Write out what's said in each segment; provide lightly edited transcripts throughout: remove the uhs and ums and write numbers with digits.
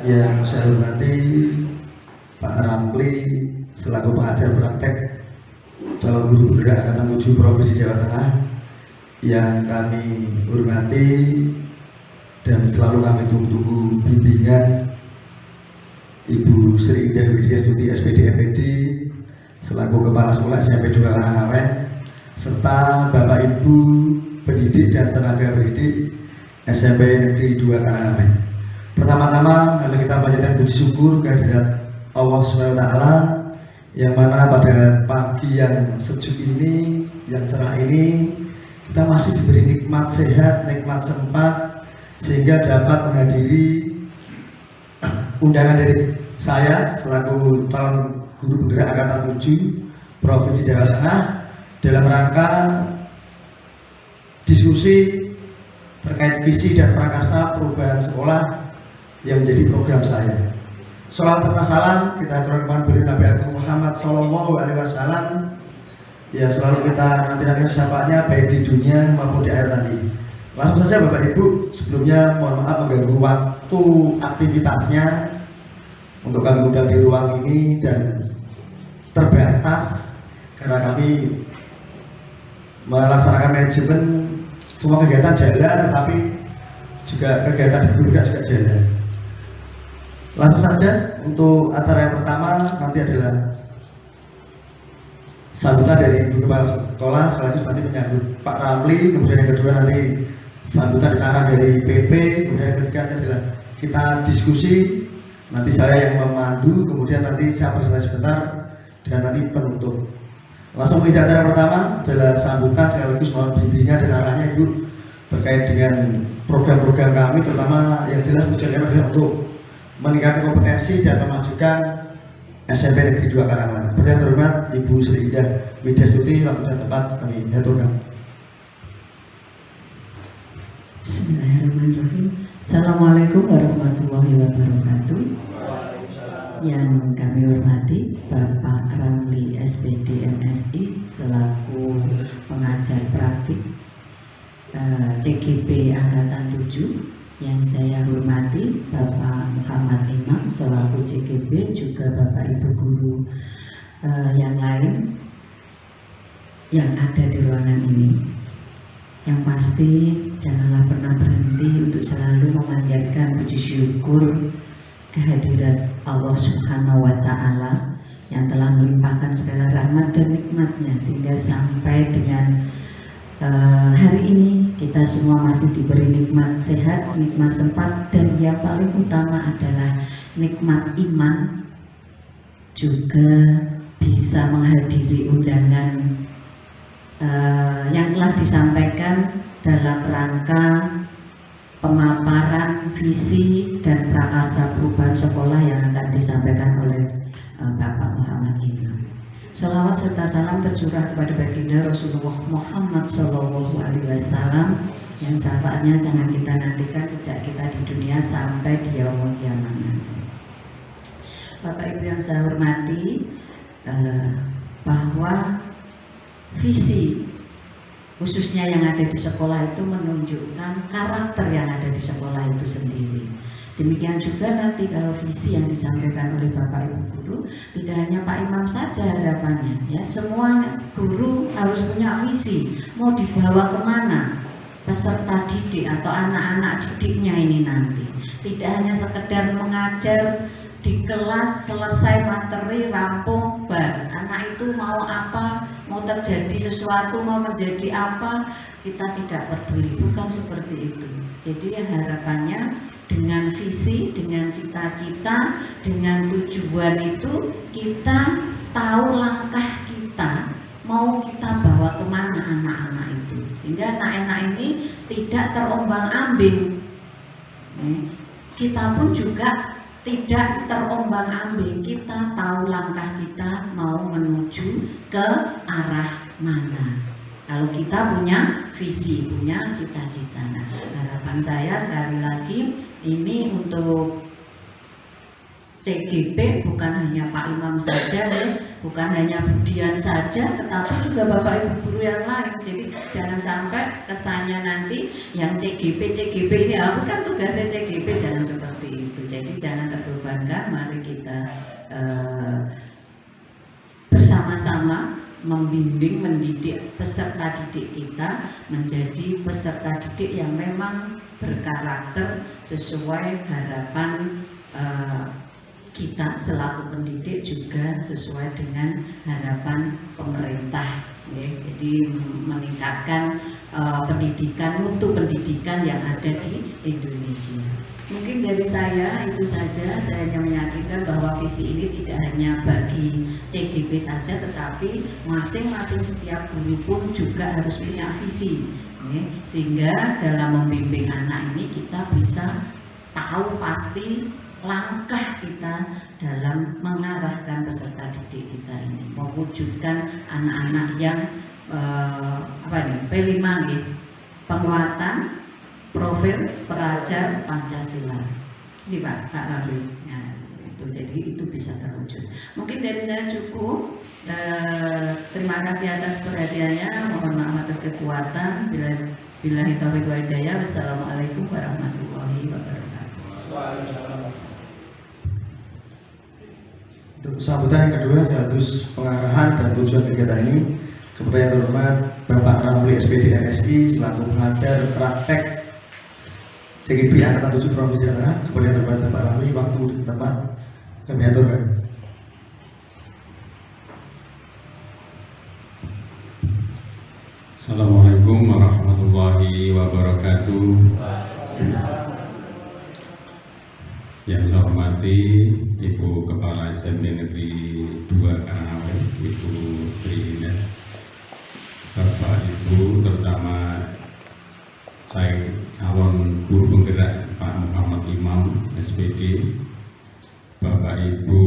Yang saya hormati Pak Ramli selaku pengajar praktek calon guru bergerak angkatan 7 Provinsi Jawa Tengah, yang kami hormati dan selalu kami tunggu-tunggu bimbingan Ibu Sri Indah Widyastuti SPD MPD selaku Kepala Sekolah SMP 2 Karangawen, serta Bapak Ibu pendidik dan tenaga pendidik SMP Negeri 2 Karangawen. Pertama-tama mari kita panjatkan puji syukur kehadirat Allah SWT, yang mana pada pagi yang sejuk ini, yang cerah ini, kita masih diberi nikmat sehat, nikmat sempat, sehingga dapat menghadiri undangan dari saya selaku calon guru bergerak angkatan 7 Provinsi Jawa Tengah dalam rangka diskusi terkait visi dan prakarsa perubahan sekolah yang menjadi program saya. Sholawat serta salam kita aturkan beliau Nabi Agung Muhammad Sallallahu Alaihi Wasallam, ya selalu kita nanti syafaatnya baik di dunia maupun di akhirat nanti. Langsung saja Bapak Ibu, sebelumnya mohon maaf mengganggu waktu aktivitasnya untuk kami undang di ruang ini dan terbatas karena kami melaksanakan manajemen semua kegiatan jalan, tetapi juga kegiatan di guru juga jalan. Langsung saja untuk acara yang pertama nanti adalah sambutan dari Ibu Kepala Sekolah, sekaligus nanti menyambut Pak Ramli, kemudian yang kedua nanti sambutan dan arahan dari PP, kemudian yang ketiga adalah kita diskusi, nanti saya yang memandu, kemudian nanti saya presentasi sebentar dan nanti penutup. Langsung ke acara pertama adalah sambutan sekaligus mohon bimbingan dan arahannya Ibu terkait dengan program-program kami, terutama yang jelas tujuannya adalah untuk meningkatkan kompetensi dan memajukan SMP Negeri 2 Karangawen. Kepada yang terhormat Ibu Sri Indah Widyastuti, waktu dan tempat kami aturkan. Bismillahirrahmanirrahim. Assalamualaikum warahmatullahi wabarakatuh. Yang kami hormati Bapak Ramli SPD MSI selaku pengajar praktik CGP Angkatan 7. Yang saya hormati Bapak Muhammad Imam selaku CGP, juga Bapak Ibu guru yang lain yang ada di ruangan ini. Yang pasti janganlah pernah berhenti untuk selalu memanjatkan puji syukur kehadirat Allah Subhanahu wa Ta'ala yang telah melimpahkan segala rahmat dan nikmatnya sehingga sampai dengan hari ini kita semua masih diberi nikmat sehat, nikmat sempat, dan yang paling utama adalah nikmat iman, juga bisa menghadiri undangan yang telah disampaikan dalam rangka pemaparan visi dan prakarsa perubahan sekolah yang akan disampaikan oleh Bapak Muhammad Imam. Sholawat serta salam tercurah kepada baginda Rasulullah Muhammad Sallallahu Alaihi Wasallam yang syafaatnya sangat kita nantikan sejak kita di dunia sampai di yaumul kiamat nanti. Bapak Ibu yang saya hormati, bahwa visi khususnya yang ada di sekolah itu menunjukkan karakter yang ada di sekolah itu sendiri. Demikian juga nanti kalau visi yang disampaikan oleh Bapak Ibu guru, tidak hanya Pak Imam saja harapannya, ya semua guru harus punya visi, mau dibawa kemana peserta didik atau anak-anak didiknya ini nanti. Tidak hanya sekedar mengajar di kelas, selesai materi, rampung, bar. Anak itu mau apa, mau terjadi sesuatu, mau menjadi apa, kita tidak peduli, bukan seperti itu. Jadi harapannya dengan visi, dengan cita-cita, dengan tujuan itu kita tahu langkah kita, mau kita bawa kemana anak-anak itu, sehingga anak-anak ini tidak terombang-ambing. Kita pun juga tidak terombang-ambing, kita tahu langkah kita mau menuju ke arah mana. Kalau kita punya visi, punya cita-cita. Nah, harapan saya sekali lagi ini untuk CGP bukan hanya Pak Imam saja ya, bukan hanya Budian saja, tetapi juga Bapak Ibu guru yang lain. Jadi jangan sampai kesannya nanti yang CGP ini bukan tugasnya CGP, jangan seperti itu. Jadi jangan terbebankan, mari kita bersama-sama membimbing, mendidik peserta didik kita menjadi peserta didik yang memang berkarakter sesuai harapan kita selaku pendidik, juga sesuai dengan harapan pemerintah ya. Jadi meningkatkan pendidikan, mutu pendidikan yang ada di Indonesia. Mungkin dari saya itu saja. Saya hanya meyakinkan bahwa visi ini tidak hanya bagi CGP saja, tetapi masing-masing setiap guru pun juga harus punya visi ya. Sehingga dalam membimbing anak ini kita bisa tahu pasti langkah kita dalam mengarahkan peserta didik kita ini, mewujudkan anak-anak yang P5 nih, penguatan profil pelajar Pancasila. Ini Pak Ramli. Nah, itu jadi itu bisa terwujud. Mungkin dari saya cukup. Terima kasih atas perhatiannya. Mohon maaf atas kekuatan. Billahi taufiq wal hidayah. Wassalamualaikum warahmatullahi wabarakatuh. Untuk sambutan yang kedua, sekaligus pengarahan dan tujuan kegiatan ini, kepada yang terhormat Bapak Ramli SPD MSI selaku pengajar praktek CGP Angkatan 7 Provinsi Jawa Tengah. Kepada yang terhormat Bapak Ramli, waktu dan tempat kami aturkan. Assalamualaikum warahmatullahi wabarakatuh. Yang saya hormati Ibu Kepala SMP Negeri 2 Karangawe, Ibu Sri Ines, Bapak Ibu, terutama saya calon guru penggerak Pak Muhammad Imam SPD, Bapak Ibu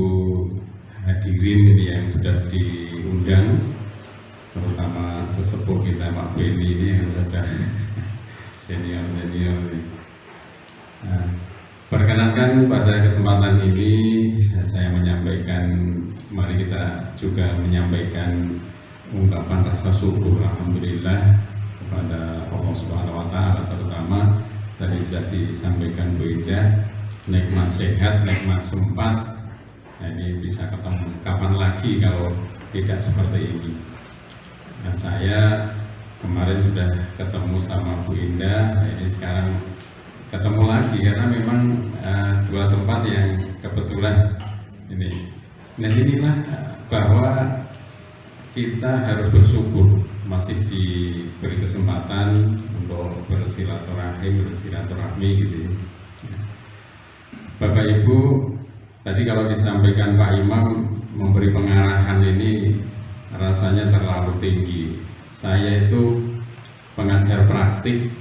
hadirin yang sudah diundang, terutama sesepuh kita Pak Beni ini yang sudah senior ini. Perkenankan pada kesempatan ini saya menyampaikan, mari kita juga menyampaikan ungkapan rasa syukur alhamdulillah kepada Allah Subhanahu wa taala, terutama tadi sudah disampaikan Bu Indah, nikmat sehat, nikmat sempat. Nah, ini bisa ketemu kapan lagi kalau tidak seperti ini. Nah, saya kemarin sudah ketemu sama Bu Indah, ini sekarang ketemu lagi karena memang dua tempat yang kebetulan ini. Nah, inilah bahwa kita harus bersyukur masih diberi kesempatan untuk bersilaturahmi gitu. Bapak Ibu, tadi kalau disampaikan Pak Imam memberi pengarahan ini rasanya terlalu tinggi. Saya itu pengajar praktik,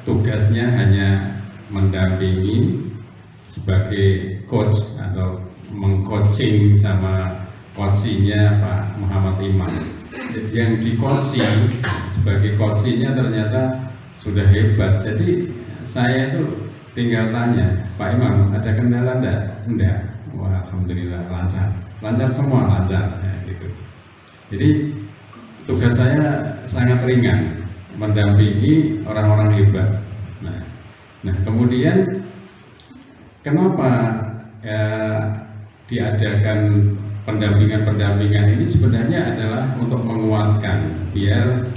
tugasnya hanya mendampingi sebagai coach atau mengcoaching sama coachingnya Pak Muhammad Imam. Yang di coaching sebagai coachingnya ternyata sudah hebat. Jadi saya itu tinggal tanya, Pak Imam ada kendala enggak? Wah, alhamdulillah lancar semua lancar. Ya, gitu. Jadi tugas saya sangat ringan, mendampingi orang-orang hebat. Nah, kemudian kenapa diadakan pendampingan ini sebenarnya adalah untuk menguatkan biar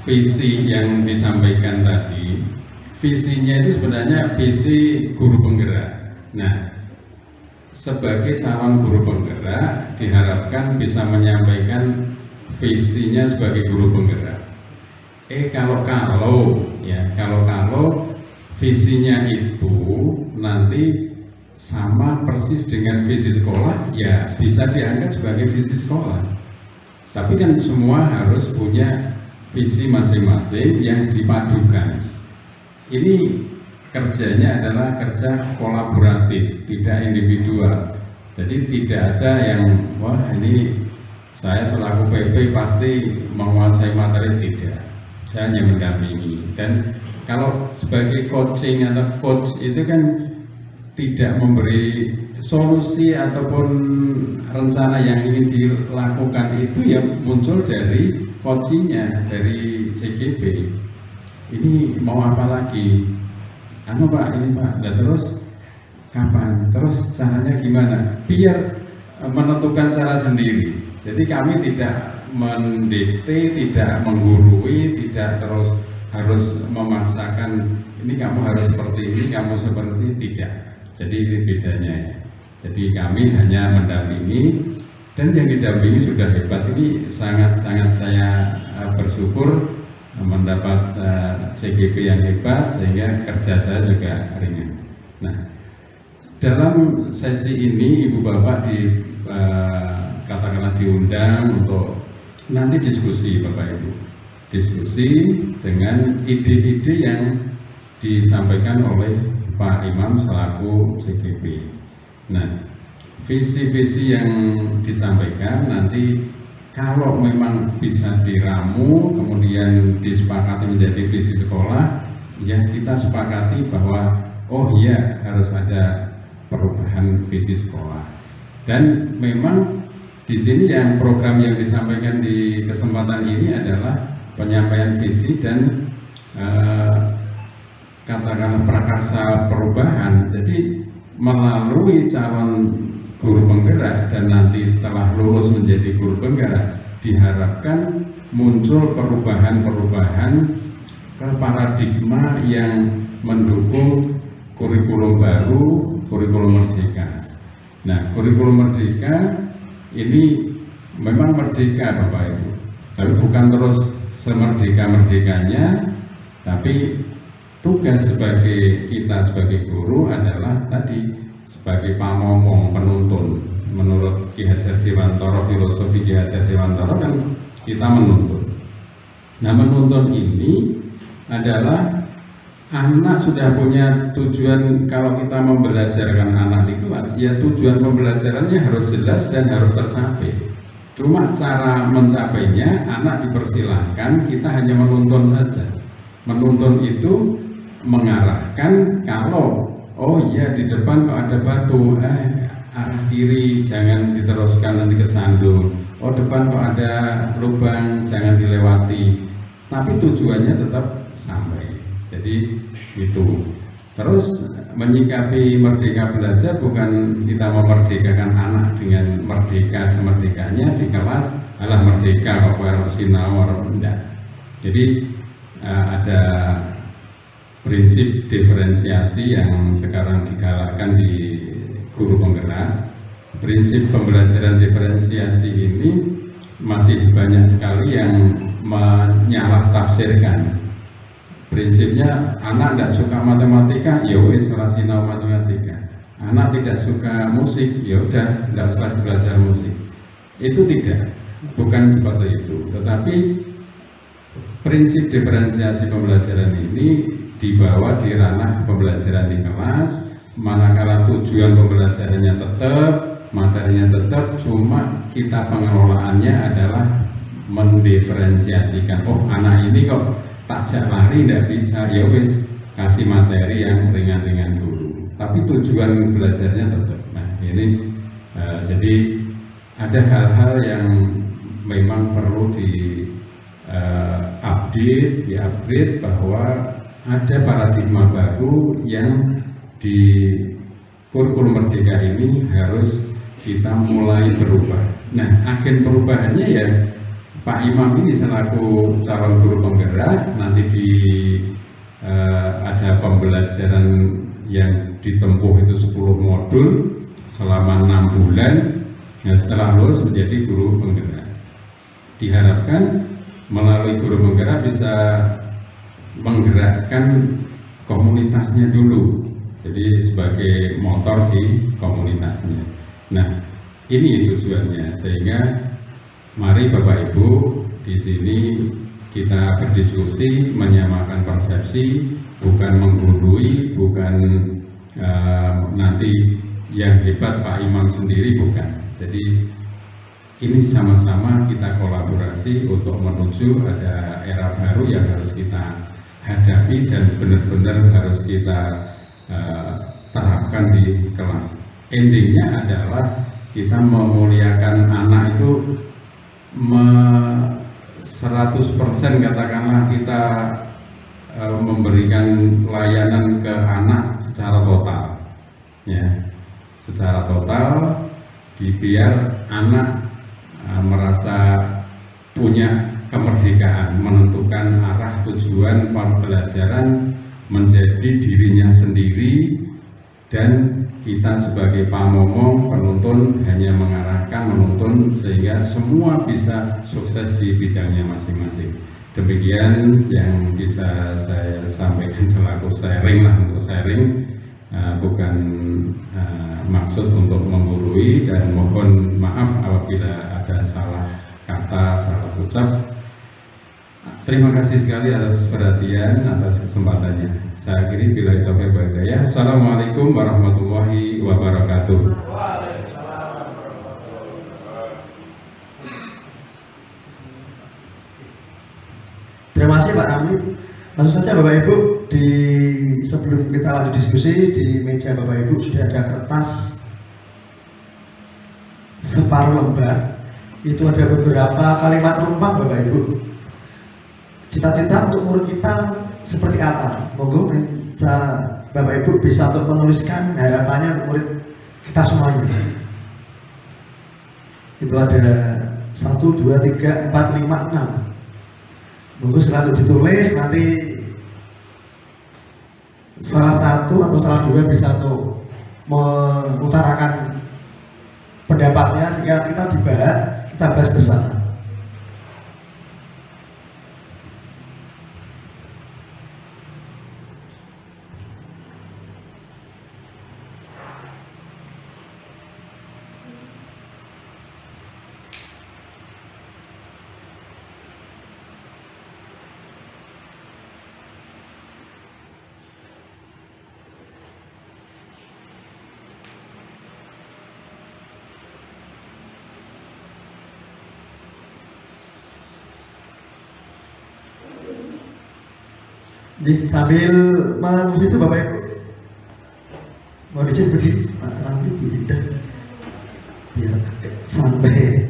visi yang disampaikan tadi, visinya itu sebenarnya visi guru penggerak. Nah, sebagai calon guru penggerak diharapkan bisa menyampaikan visinya sebagai guru penggerak. Kalau visinya itu nanti sama persis dengan visi sekolah, ya bisa dianggap sebagai visi sekolah. Tapi kan semua harus punya visi masing-masing yang dipadukan. Ini kerjanya adalah kerja kolaboratif, tidak individual. Jadi tidak ada yang wah ini saya selaku PP pasti menguasai materi, tidak. Saya hanya mendampingi. Dan kalau sebagai coaching atau coach itu kan tidak memberi solusi ataupun rencana yang ingin dilakukan itu ya muncul dari coachingnya, dari CGP. Ini mau apa lagi? Anu Pak, ini Pak, nah terus kapan? Terus caranya gimana? Biar menentukan cara sendiri. Jadi kami tidak mendikte, tidak menggurui, tidak terus harus memaksakan ini kamu harus seperti ini, kamu seperti ini, tidak. Jadi ini bedanya ya. Jadi kami hanya mendampingi, dan yang didampingi sudah hebat. Ini sangat-sangat saya bersyukur mendapat CGP yang hebat, sehingga kerja saya juga ringan. Nah, dalam sesi ini Ibu Bapak katakanlah diundang untuk nanti diskusi, Bapak Ibu, diskusi dengan ide-ide yang disampaikan oleh Pak Imam selaku CGP. Nah, visi-visi yang disampaikan nanti kalau memang bisa diramu kemudian disepakati menjadi visi sekolah, ya kita sepakati bahwa oh iya harus ada perubahan visi sekolah. Dan memang di sini yang program yang disampaikan di kesempatan ini adalah penyampaian visi dan katakanlah prakarsa perubahan. Jadi melalui calon guru penggerak dan nanti setelah lulus menjadi guru penggerak diharapkan muncul perubahan-perubahan ke paradigma yang mendukung kurikulum baru, kurikulum merdeka. Nah, kurikulum merdeka ini memang merdeka Bapak Ibu, tapi bukan terus semerdeka-merdekanya, tapi tugas sebagai kita sebagai guru adalah tadi sebagai pamomong, penuntun. Menurut Ki Hajar Dewantara, filosofi Ki Hajar Dewantara kan kita menuntun. Nah, menuntun ini adalah anak sudah punya tujuan. Kalau kita membelajarkan anak di kelas, ya tujuan pembelajarannya harus jelas dan harus tercapai. Cuma cara mencapainya anak dipersilahkan, kita hanya menuntun saja. Menuntun itu mengarahkan kalau oh iya di depan kok ada batu, arah kiri jangan diteruskan nanti kesandung. Oh depan kok ada lubang jangan dilewati. Tapi tujuannya tetap sampai. Jadi itu. Terus menyikapi merdeka belajar bukan kita memerdekakan anak dengan merdeka semerdekanya di kelas, alah merdeka kok harus sinau, enggak. Jadi ada prinsip diferensiasi yang sekarang digalakkan di guru penggerak. Prinsip pembelajaran diferensiasi ini masih banyak sekali yang menyalah tafsirkan. Prinsipnya anak tidak suka matematika, ya wis ora sinau matematika. Anak tidak suka musik, ya udah tidak usah belajar musik. Itu tidak, bukan seperti itu. Tetapi prinsip diferensiasi pembelajaran ini dibawa di ranah pembelajaran di kelas, manakala tujuan pembelajarannya tetap, materinya tetap, cuma kita pengelolaannya adalah mendiferensiasikan. Oh anak ini kok takjak lari tidak bisa, ya wis kasih materi yang ringan-ringan dulu. Tapi tujuan belajarnya tetap. Nah ini jadi ada hal-hal yang memang perlu di update, di-upgrade bahwa ada paradigma baru yang di kurikulum merdeka ini harus kita mulai berubah. Nah, agen perubahannya ya Pak Imam ini selaku calon guru penggerak nanti ada pembelajaran yang ditempuh itu 10 modul selama 6 bulan. Nah, setelah lulus menjadi guru penggerak. Diharapkan melalui guru penggerak bisa menggerakkan komunitasnya dulu, jadi sebagai motor di komunitasnya. Nah, ini tujuannya, sehingga mari Bapak Ibu di sini kita berdiskusi, menyamakan persepsi, bukan menggurui, bukan nanti yang hebat Pak Imam sendiri, bukan. Jadi ini sama-sama kita kolaborasi untuk menuju ada era baru yang harus kita hadapi dan benar-benar harus kita terapkan di kelas. Endingnya adalah kita memuliakan anak itu 100% katakanlah kita memberikan layanan ke anak secara total, ya, secara total, biar anak merasa punya kemerdekaan, menentukan arah tujuan pembelajaran menjadi dirinya sendiri, dan kita sebagai pamomong penuntun hanya mengarahkan, menuntun sehingga semua bisa sukses di bidangnya masing-masing. Demikian yang bisa saya sampaikan selaku sharing lah, untuk sharing, bukan maksud untuk menggurui, dan mohon maaf apabila ada salah kata, salah ucap. Terima kasih sekali atas perhatian, atas kesempatannya. Saya akhiri bila taufiq wal hidayah. Assalamualaikum warahmatullahi wabarakatuh. Terima kasih Pak Ramli. Langsung saja Bapak Ibu, sebelum kita lanjut diskusi, di meja Bapak Ibu sudah ada kertas separuh lembar. Itu ada beberapa kalimat rumpang Bapak Ibu. Cita-cita untuk murid kita seperti apa? Monggo Bapak Ibu bisa untuk menuliskan harapannya untuk murid kita semuanya. Itu ada 1, 2, 3, 4, 5, 6. Monggo silahkan ditulis, nanti salah satu atau salah dua bisa untuk mengutarakan pendapatnya sehingga kita bahas bersama. Jadi sambil menulis itu Bapak Ibu, mau izin berdiri Pak Ramli biar sampai.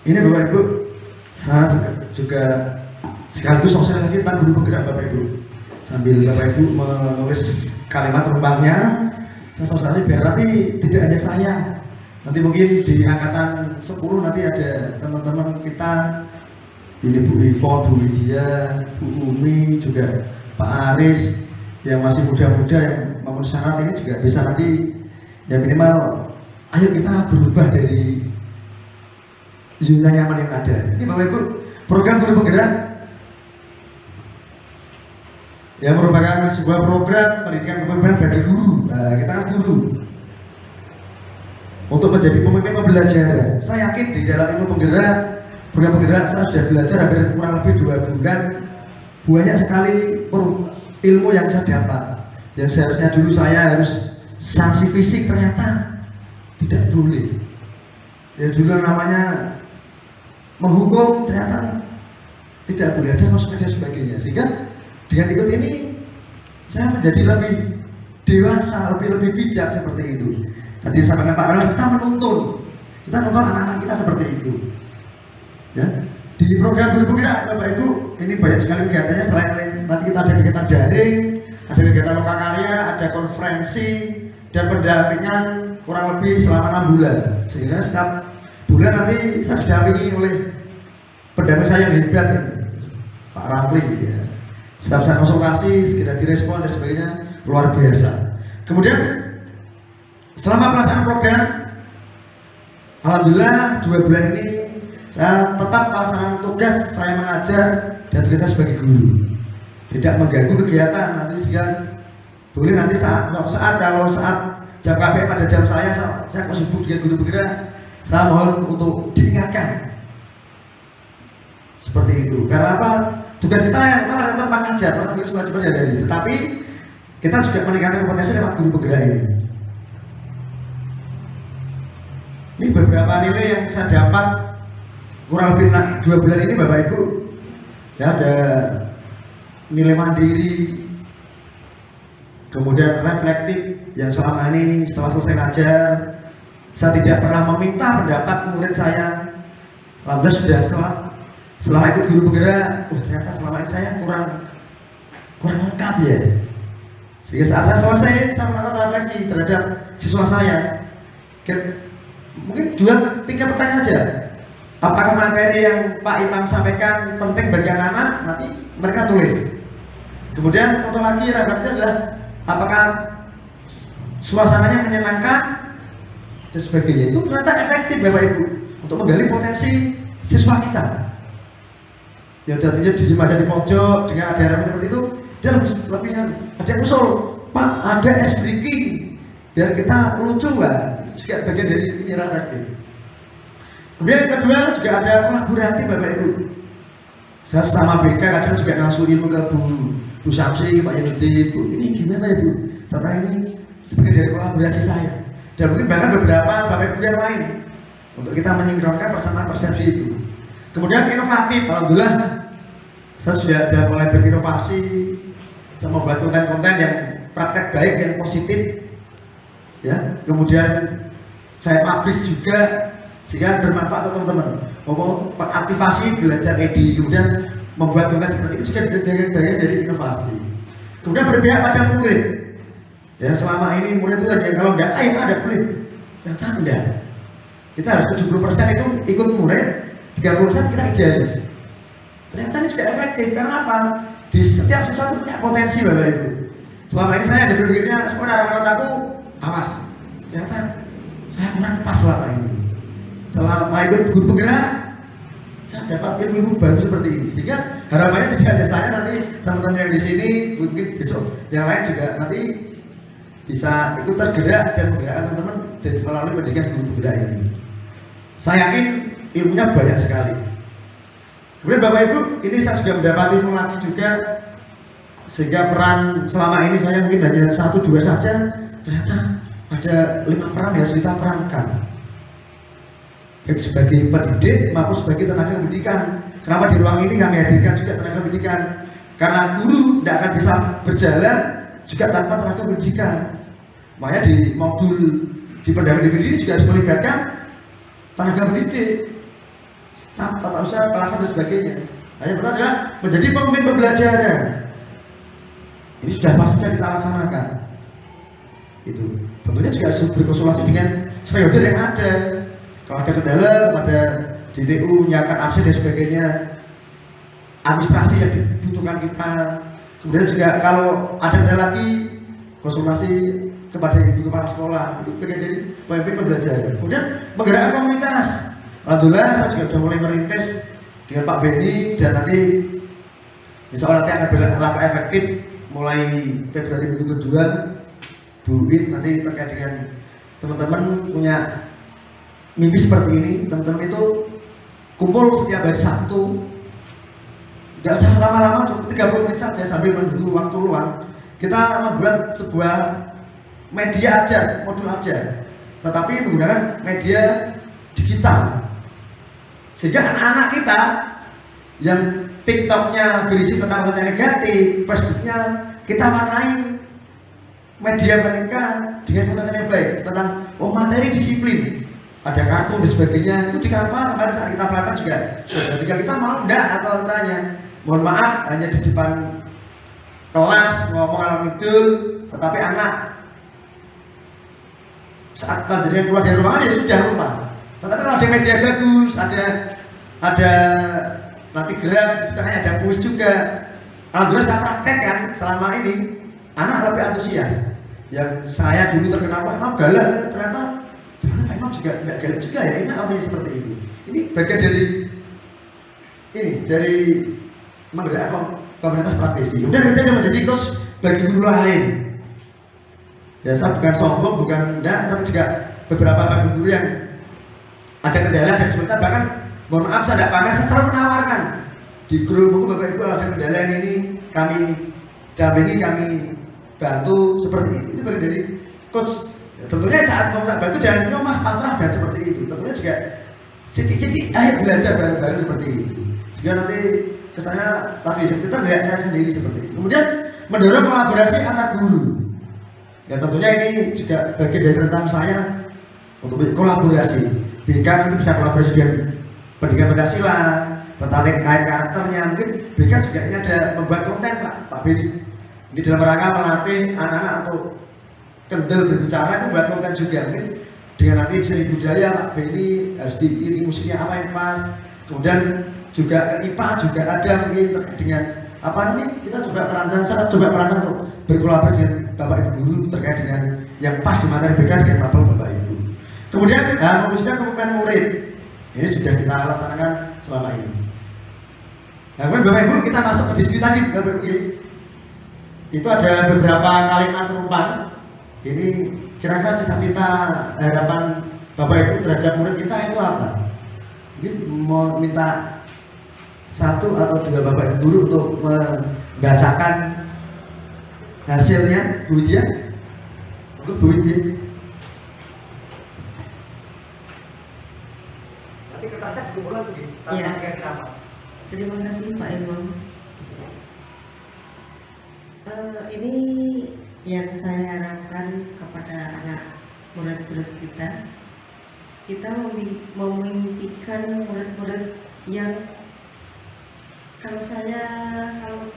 Ini Bapak Ibu, saya juga sekaligus sosialisasi tentang guru penggerak Bapak Ibu. Sambil Bapak Ibu menulis kalimat rumpangnya, saya sosialisasi biar nanti tidak hanya saya, nanti mungkin di angkatan 10 nanti ada teman-teman kita, ini Bu Ivo, Bu Widya, Bu Umi, juga Pak Aris yang masih muda-muda yang memenuhi syarat ini juga bisa nanti ya minimal ayo kita berubah dari zona nyaman yang ada. Ini Bapak Ibu, program guru penggerak yang merupakan sebuah program pendidikan kepemimpinan bagi guru. Nah, kita kan guru untuk menjadi pemimpin pembelajaran. Saya yakin di dalam ilmu penggerak, program penggerak saya sudah belajar hampir kurang lebih 2 bulan. Banyak sekali ilmu yang saya dapat. Yang seharusnya dulu saya harus sanksi fisik, ternyata tidak boleh. Ya dulu namanya menghukum, ternyata tidak boleh, ada konsekuensi dan sebagainya. Sehingga dengan ikut ini saya menjadi lebih dewasa, lebih bijak seperti itu. Tadi disampaikan Pak Ramli, kita menuntun anak-anak kita seperti itu. Ya, di program guru penggerak Bapak Ibu, ini banyak sekali kegiatannya. Selain nanti kita ada kegiatan daring, ada kegiatan lokakarya, ada konferensi dan pendampingan kurang lebih selama 6 bulan. Sehingga setiap bulan nanti saya didampingi oleh pendamping saya yang hebat ini, Pak Ramli. Ya. Setiap saya konsultasi, segera direspon dan sebagainya, luar biasa. Kemudian selama pelaksanaan program, alhamdulillah 2 bulan ini saya tetap pelaksanaan tugas saya mengajar dan tugas saya sebagai guru, tidak mengganggu kegiatan nanti, sehingga boleh nanti suatu saat kalau saat jam KPM pada jam saya kok sibuk dengan guru penggerak, saya mohon untuk diingatkan seperti itu. Karena apa? Tugas kita yang utama tetap mengajar, tugas pelajaran dari, tetapi kita juga meningkatkan kompetensi lewat guru penggerak ini. Ini beberapa nilai yang saya dapat kurang lebih 2 bulan ini Bapak Ibu. Ya, ada nilai mandiri, kemudian reflektif yang selama ini setelah selesai ngajar saya tidak pernah meminta pendapat murid saya. Alhamdulillah sudah selama ikut guru bergerak, ternyata selama ini saya kurang lengkap ya. Sehingga saat saya selesai, saya melakukan refleksi terhadap siswa saya. Mungkin 2-3 pertanyaan saja. Apakah materi yang Pak Imam sampaikan penting bagi anak-anak? Nanti mereka tulis. Kemudian contoh lagi refleksi adalah apakah suasananya menyenangkan dan sebagainya. Itu ternyata efektif Bapak Ibu untuk menggali potensi siswa kita. Yang tadinya di aja di pojok dengan ada harapan seperti itu, dia lebih ada yang usul, Pak ada ice breaking biar kita lucu lah. Itu juga bagian dari ini reflektif. Kemudian yang kedua juga ada kolaborasi Bapak Ibu. Saya sama BK kadang juga ngasuh ilmu ke Bu Samsi, Pak Yanudin, Bu ini gimana ya Bu? Ternyata ini bagian dari kolaborasi saya. Dan mungkin bahkan beberapa Bapak Ibu yang lain untuk kita menyinkronkan persamaan persepsi itu. Kemudian inovatif, alhamdulillah saya sudah mulai berinovasi, saya membuat konten-konten yang praktek baik, yang positif, ya. Kemudian saya publish juga sehingga bermanfaat untuk teman-teman. Mau aktivasi belajar edi, kemudian membuat konten seperti itu juga bagian dari inovasi. Kemudian berpihak pada murid. Ya selama ini murid itu aja kalau enggak, ayo ada boleh. Ternyata enggak. Kita harus 70% itu ikut murid, 30% kita idealis. Ternyata ini juga efektif karena apa? Di setiap sesuatu punya potensi Bapak Ibu. Selama ini saya ada berpikirnya semua harapan aku awas. Ternyata saya kurang pas selama ini. Selama ikut guru penggerak, saya dapat ilmu baru seperti ini. Sehingga harapannya tidak hanya saya, nanti teman-teman yang di sini, mungkin besok yang lain juga nanti bisa ikut tergerak dan menggerakkan teman-teman dari melalui pendidikan guru penggerak ini. Saya yakin ilmunya banyak sekali. Kemudian Bapak Ibu, ini saya juga mendapat ilmu lagi juga, sehingga peran selama ini saya mungkin hanya 1-2 saja, ternyata ada 5 peran yang harus kita perankan, baik sebagai pendidik maupun sebagai tenaga pendidikan. Kenapa di ruang ini kami hadirkan juga tenaga pendidikan? Karena guru tidak akan bisa berjalan juga tanpa tenaga pendidikan. Makanya di modul di pendampingan ini juga harus melibatkan tenaga pendidik, staf, tata usaha, pelaksana dan sebagainya. Nah, yang pertama adalah menjadi pemimpin pembelajaran. Ini sudah pasti kita laksanakan. Itu tentunya juga harus berkonsultasi dengan stakeholder yang ada. Kalau ada kendala kepada DTU menyiapkan absen dan sebagainya, administrasi yang dibutuhkan kita. Kemudian juga kalau ada kendala lagi, konsultasi kepada ibu kepala sekolah, itu bagian dari pemimpin pembelajaran. Kemudian menggerakkan komunitas. Alhamdulillah saya juga sudah mulai merintis dengan Pak Benny dan nanti insya Allah nanti akan berlaku efektif mulai Februari minggu kedua. Bu In nanti terkait dengan teman-teman punya mimpi seperti ini, teman-teman itu kumpul setiap hari Sabtu, nggak usah lama-lama, cukup 30 menit saja sambil menunggu waktu luang. Kita membuat sebuah media aja, modul aja, tetapi menggunakan media digital, sehingga anak-anak kita yang TikToknya berisi tentang konten negatif, Facebooknya kita warnai media mereka dengan konten yang baik tentang materi disiplin, ada kartun dan sebagainya. Itu di cover kemarin saat kita pelatihan juga sudah. Ketika kita mau enggak atau tanya, mohon maaf hanya di depan kelas ngomong alam itu, tetapi anak saat pelajaran keluar dari ruangan ya sudah lupa. Tetapi kalau ada media bagus, ada nanti gerak, sekarang ada kuis juga. Alhamdulillah saya praktekkan selama ini, anak lebih antusias. Yang saya dulu terkenal Pak Imam galak, ternyata Pak Imam juga nggak galak juga ya. Ini awalnya seperti itu. Ini bagian dari menggerakkan komunitas praktisi. Kemudian kita menjadi coach bagi guru lain. Ya saya bukan sombong, bukan enggak, tapi juga beberapa guru yang ada kendala dan sebentar, bahkan mohon maaf saya tidak pamer, saya selalu menawarkan di grup buku Bapak Ibu ada kendala ini kami dampingi, kami bantu seperti itu. Itu bagian dari coach Ya, tentunya saat meminta bantu jangan mas pasrah dan seperti itu. Tentunya juga sedikit-sedikit ayo belajar bareng-bareng seperti itu. Sehingga nanti kesannya tadi kita melihat saya sendiri seperti itu. Kemudian mendorong kolaborasi antar guru. Ya tentunya ini juga bagian dari tentang saya untuk kolaborasi. BK itu bisa kolaborasi dengan pendidikan Pancasila, tertarik kait karakternya. Mungkin BK juga ini ada membuat konten Pak Beni. Ini dalam rangka melatih anak-anak untuk kendel berbicara itu buat konten juga. Mungkin dengan nanti seni budaya Pak Beni harus diiringi musiknya apa yang pas. Kemudian juga ke IPA juga ada mungkin terkait dengan apa nanti kita saya coba merancang untuk berkolaborasi dengan Bapak Ibu guru terkait dengan yang pas di materi BK dengan Bapak Ibu. Kemudian mewujudkan kepemimpinan murid. Ini sudah kita laksanakan selama ini. Nah, kemudian Bapak Ibu kita masuk ke diskusi tadi Bapak Ibu. Itu ada beberapa kalimat umpan. Ini kira-kira cita-cita harapan Bapak Ibu terhadap murid kita itu apa? Mungkin mau minta satu atau dua Bapak Ibu guru untuk membacakan hasilnya, Bu Widya. Untuk Bu Widya. Nanti kertasnya dikumpulkan tuh, Iya. Terima kasih Pak Imam. Ini yang saya harapkan kepada anak murid-murid kita memimpikan murid-murid yang kalau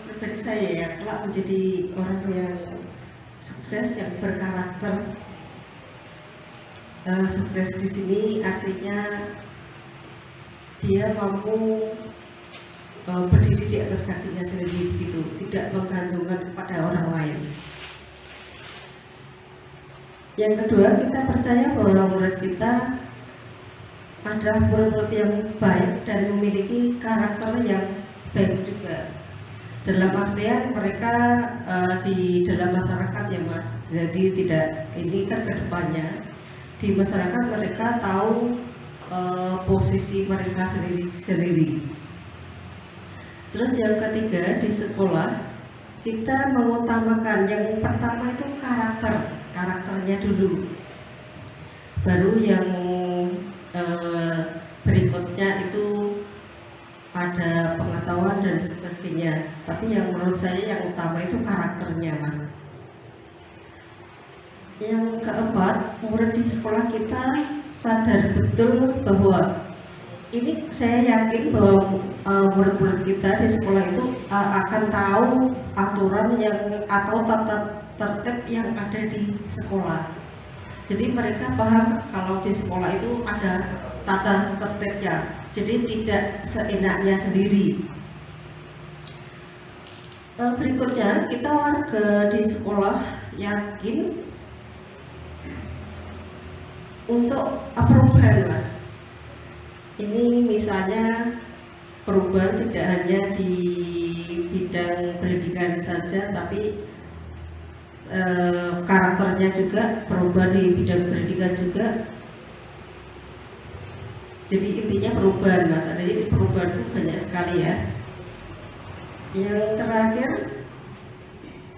pribadi saya ya kelak menjadi orang yang sukses, yang berkarakter. Sukses di sini artinya dia mampu berdiri di atas kakinya sendiri begitu, tidak menggantungkan kepada orang lain. Yang kedua, kita percaya bahwa murid kita adalah murid-murid yang baik dan memiliki karakter yang baik juga. Dalam artian mereka di dalam masyarakat ya Mas, jadi tidak ini kan kedepannya di masyarakat mereka tahu posisi mereka sendiri. Terus yang ketiga, di sekolah kita mengutamakan yang pertama itu karakternya dulu, baru yang berikutnya itu ada pengetahuan dan sebagainya. Tapi yang menurut saya yang utama itu karakternya Mas. Yang keempat, murid di sekolah kita sadar betul bahwa ini saya yakin bahwa murid-murid kita di sekolah itu akan tahu aturan yang atau tata tertib yang ada di sekolah. Jadi mereka paham kalau di sekolah itu ada tata tertibnya. Jadi tidak seenaknya sendiri. Berikutnya, kita warga di sekolah yakin untuk perubahan Mas. Ini misalnya perubahan tidak hanya di bidang pendidikan saja, tapi karakternya juga perubahan di bidang pendidikan juga. Jadi intinya perubahan Mas, jadi perubahan itu banyak sekali ya. Yang terakhir,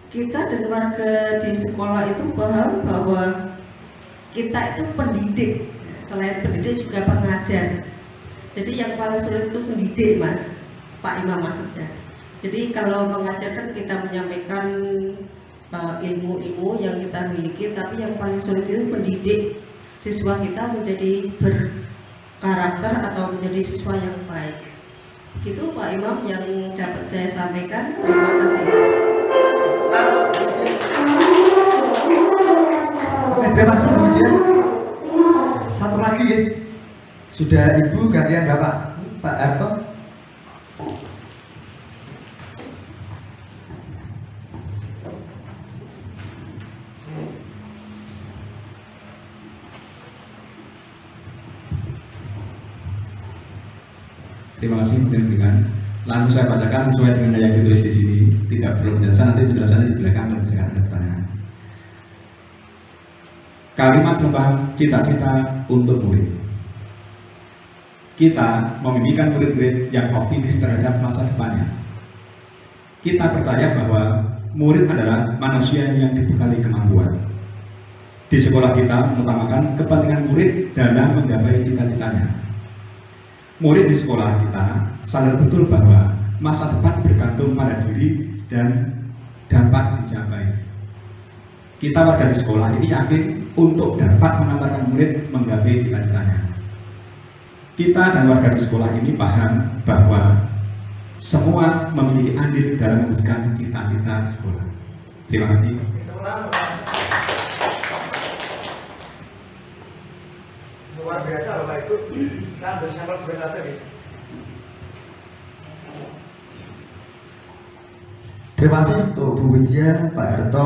kita dan warga di sekolah itu paham bahwa kita itu pendidik, selain pendidik juga pengajar. Jadi yang paling sulit itu pendidik Mas, Pak Imam maksudnya. Jadi kalau mengajar kan kita menyampaikan ilmu-ilmu yang kita miliki, tapi yang paling sulit itu pendidik siswa kita menjadi berkarakter atau menjadi siswa yang baik. Gitu Pak Imam yang dapat saya sampaikan. Terima kasih. Oke, terima kasih Bu Widya. Satu lagi ya. Sudah Ibu gantian Bapak Pak Harto. Terima kasih dengan langsung saya bacakan sesuai dengan yang ditulis di sini, tidak perlu penjelasan, nanti penjelasannya di belakang kalau misalkan ada pertanyaan. Kalimat tentang cita-cita untuk murid. Kita memimpikan murid-murid yang optimis terhadap masa depannya. Kita percaya bahwa murid adalah manusia yang dibekali kemampuan. di sekolah kita mengutamakan kepentingan murid dalam menggapai cita-citanya. Murid di sekolah kita sadar betul bahwa masa depan bergantung pada diri dan dapat dicapai. Kita warga di sekolah ini yakin untuk dapat mengantarkan murid menggapai cita-citanya. Kita dan warga di sekolah ini paham bahwa semua memiliki andil dalam mewujudkan cita-cita sekolah. Terima kasih. Luar biasa Bapak Ibu, kita ambil sampel berita tadi. Terima kasih untuk Bu Widya, Pak Harto.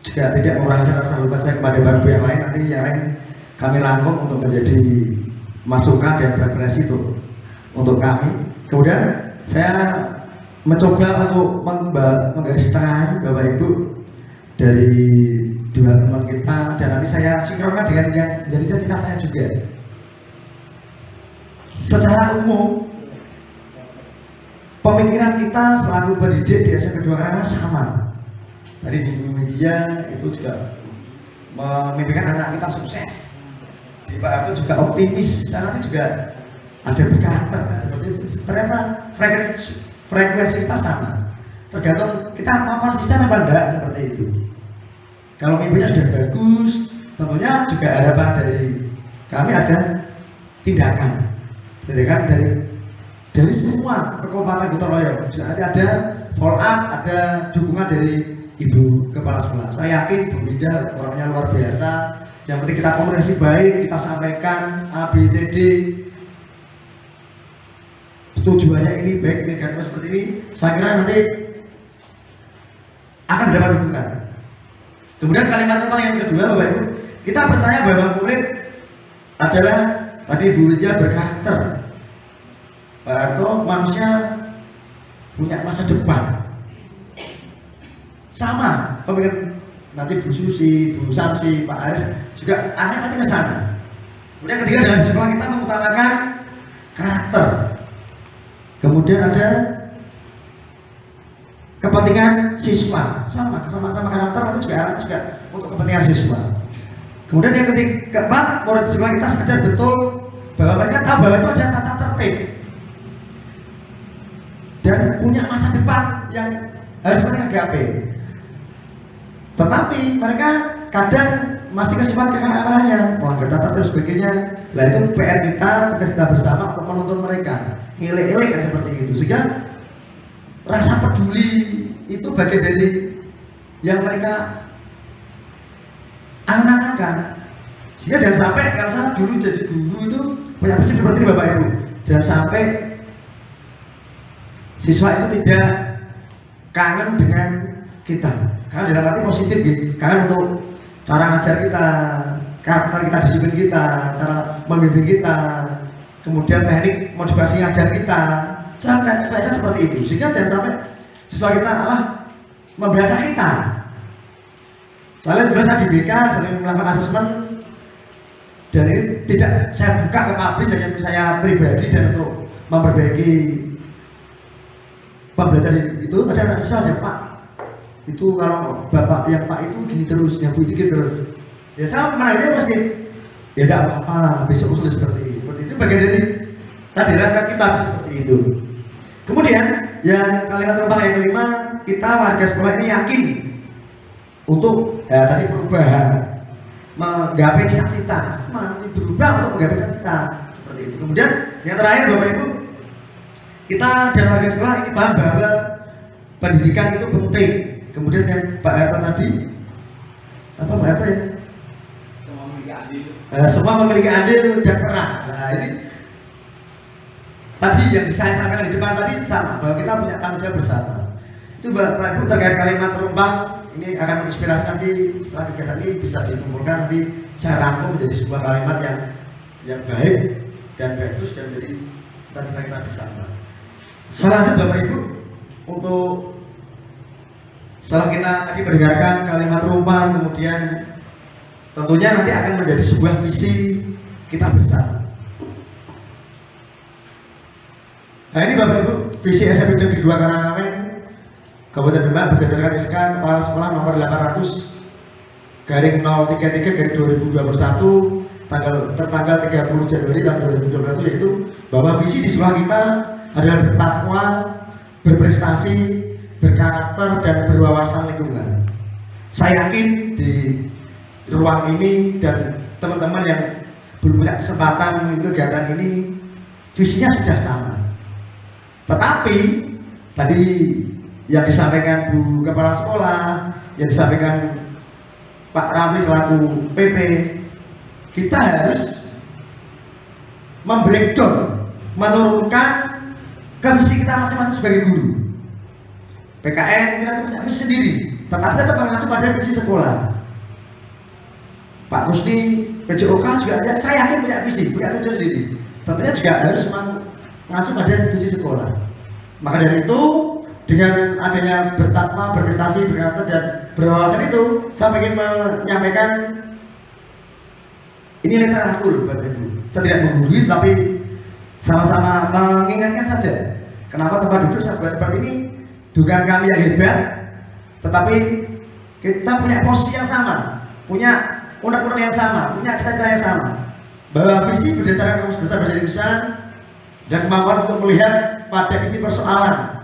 Juga tidak mengurangi rasa lupa saya kepada Bapak yang lain. Nanti yang lain kami rangkum untuk menjadi masukan dan referensi untuk kami. Kemudian saya mencoba untuk menggaris tengah Bapak Ibu dari dua teman kita, dan nanti saya sinkronkan dengan yang menjadi cita-cita saya juga. Secara umum, pemikiran kita selaku pendidik di SMA Kedua Karangan sama. Tadi di Bu Media itu juga memimpikan anak kita sukses. Di Pak Arto juga optimis, dan nanti juga ada berkarakter. Nah, seperti itu. Ternyata frekuensi kita sama. Tergantung kita mau konsisten apa enggak, seperti itu. Kalau mimpinya sudah bagus, tentunya juga harapan dari kami ada tindakan dari semua kekompakan gotong royong. Juga nanti ada follow up, ada dukungan dari Ibu Kepala Sekolah. Saya yakin Bu Winda orangnya luar biasa. Yang penting kita komunikasi baik, kita sampaikan A, B, C, D. Tujuannya ini baik, negatif seperti ini. Saya kira nanti akan dapat dukungan. Kemudian kalimat rumah yang kedua, Bapak Ibu, kita percaya bahwa murid adalah tadi Bu Widya berkarakter. Pak Harto manusia punya masa depan. Sama, pemikiran nanti Bu Susi, Bu Samsi, Pak Aris juga arahnya nanti ke sana. Kemudian ketiga, dalam sekolah kita mengutamakan karakter. Kemudian ada kepentingan siswa, sama karakter, nanti juga arahnya juga untuk kepentingan siswa. Kemudian yang keempat, murid sekolah kita sadar betul bahwa mereka tahu bahwa itu ada tata tertib dan punya masa depan yang harus mereka gapai. Tetapi mereka kadang masih kesifat kekanak-kanakannya, melanggar tata tertib sebagainya. Nah itu PR kita, tugas kita bersama untuk menuntun mereka, ngelek-ngelek kan seperti itu. Sehingga rasa peduli itu bagian dari yang mereka angan-angankan. Sehingga jangan sampai, kalau saya dulu jadi guru itu punya prinsip seperti ini Bapak Ibu, jangan sampai siswa itu tidak kangen dengan kita. Karena dalam arti positif gitu, kangen untuk cara ngajar kita, karakter kita, disiplin kita, cara membimbing kita, kemudian teknik motivasi ngajar kita. Saya seperti itu, sehingga jangan sampai siswa kita membaca kita. Soalnya juga saya di BK sering melakukan asesmen, dan ini tidak saya buka ke publis hanya untuk saya pribadi dan untuk memperbaiki pembelajaran itu. Ada anak siswa ya Pak, itu kalau bapak yang Pak itu gini terus, yang Bu itu gini terus. Ya saya menangganya pasti ya tidak apa-apa, besok usul seperti itu bagian dari tadi rangka kita seperti itu. Kemudian yang kalimat terbang yang kelima, kita warga sekolah ini yakin untuk tadi perubahan, menggapai cita-cita, berubah untuk menggapai cita-cita seperti itu. Kemudian yang terakhir Bapak Ibu, kita dan warga sekolah ini paham bahwa pendidikan itu penting. Kemudian yang Pak Harto tadi, apa Pak Harto ya? Semua memiliki andil dan peran. Nah ini tadi yang saya sampaikan di depan tadi sama, bahwa kita punya tanggung jawab bersama. Itu Bapak Ibu terkait kalimat terumbang, ini akan menginspirasi nanti setelah kegiatan ini bisa dikumpulkan, nanti saya rangkum menjadi sebuah kalimat yang baik dan bagus dan menjadi cita-cita kita bersama. Selanjutnya Bapak Ibu, untuk setelah kita tadi mendengarkan kalimat terumbang, kemudian tentunya nanti akan menjadi sebuah visi kita bersama. Nah ini Bapak Ibu, visi SMP Negeri 2 Karangawen Kabupaten Demak berdasarkan SK Kepala Sekolah nomor 800 /033/2021 tertanggal 30 Januari tahun 2022, yaitu bahwa visi di sekolah kita adalah bertakwa, berprestasi, berkarakter, dan berwawasan lingkungan. Saya yakin di ruang ini dan teman-teman yang belum punya kesempatan mengikuti kegiatan ini, visinya sudah sama. Tetapi tadi yang disampaikan Bu Kepala Sekolah, yang disampaikan Pak Ramli selaku PP, kita harus membreakdown, menurunkan ke visi kita masing-masing sebagai guru. PKN kita punya visi sendiri, tetapi tetap mengacu pada visi sekolah. Pak Kusni, PJOK juga ada, saya yakin punya visi, punya tujuan sendiri. Tentunya juga harus mengacu pada visi sekolah. Maka dari itu, dengan adanya bertakwa, berprestasi, berkarakter, dan berwawasan itu, saya ingin menyampaikan ini literatur Bapak Ibu. Saya tidak menggurui, tapi sama-sama mengingatkan saja. Kenapa tempat duduk saya buat seperti ini? Bukan kami yang hebat, tetapi kita punya posisi yang sama, punya unek-unek yang sama, punya cita-cita yang sama. Bahwa visi berdasarkan rumus besar bahasa Indonesia dan kemampuan untuk melihat pada inti persoalan,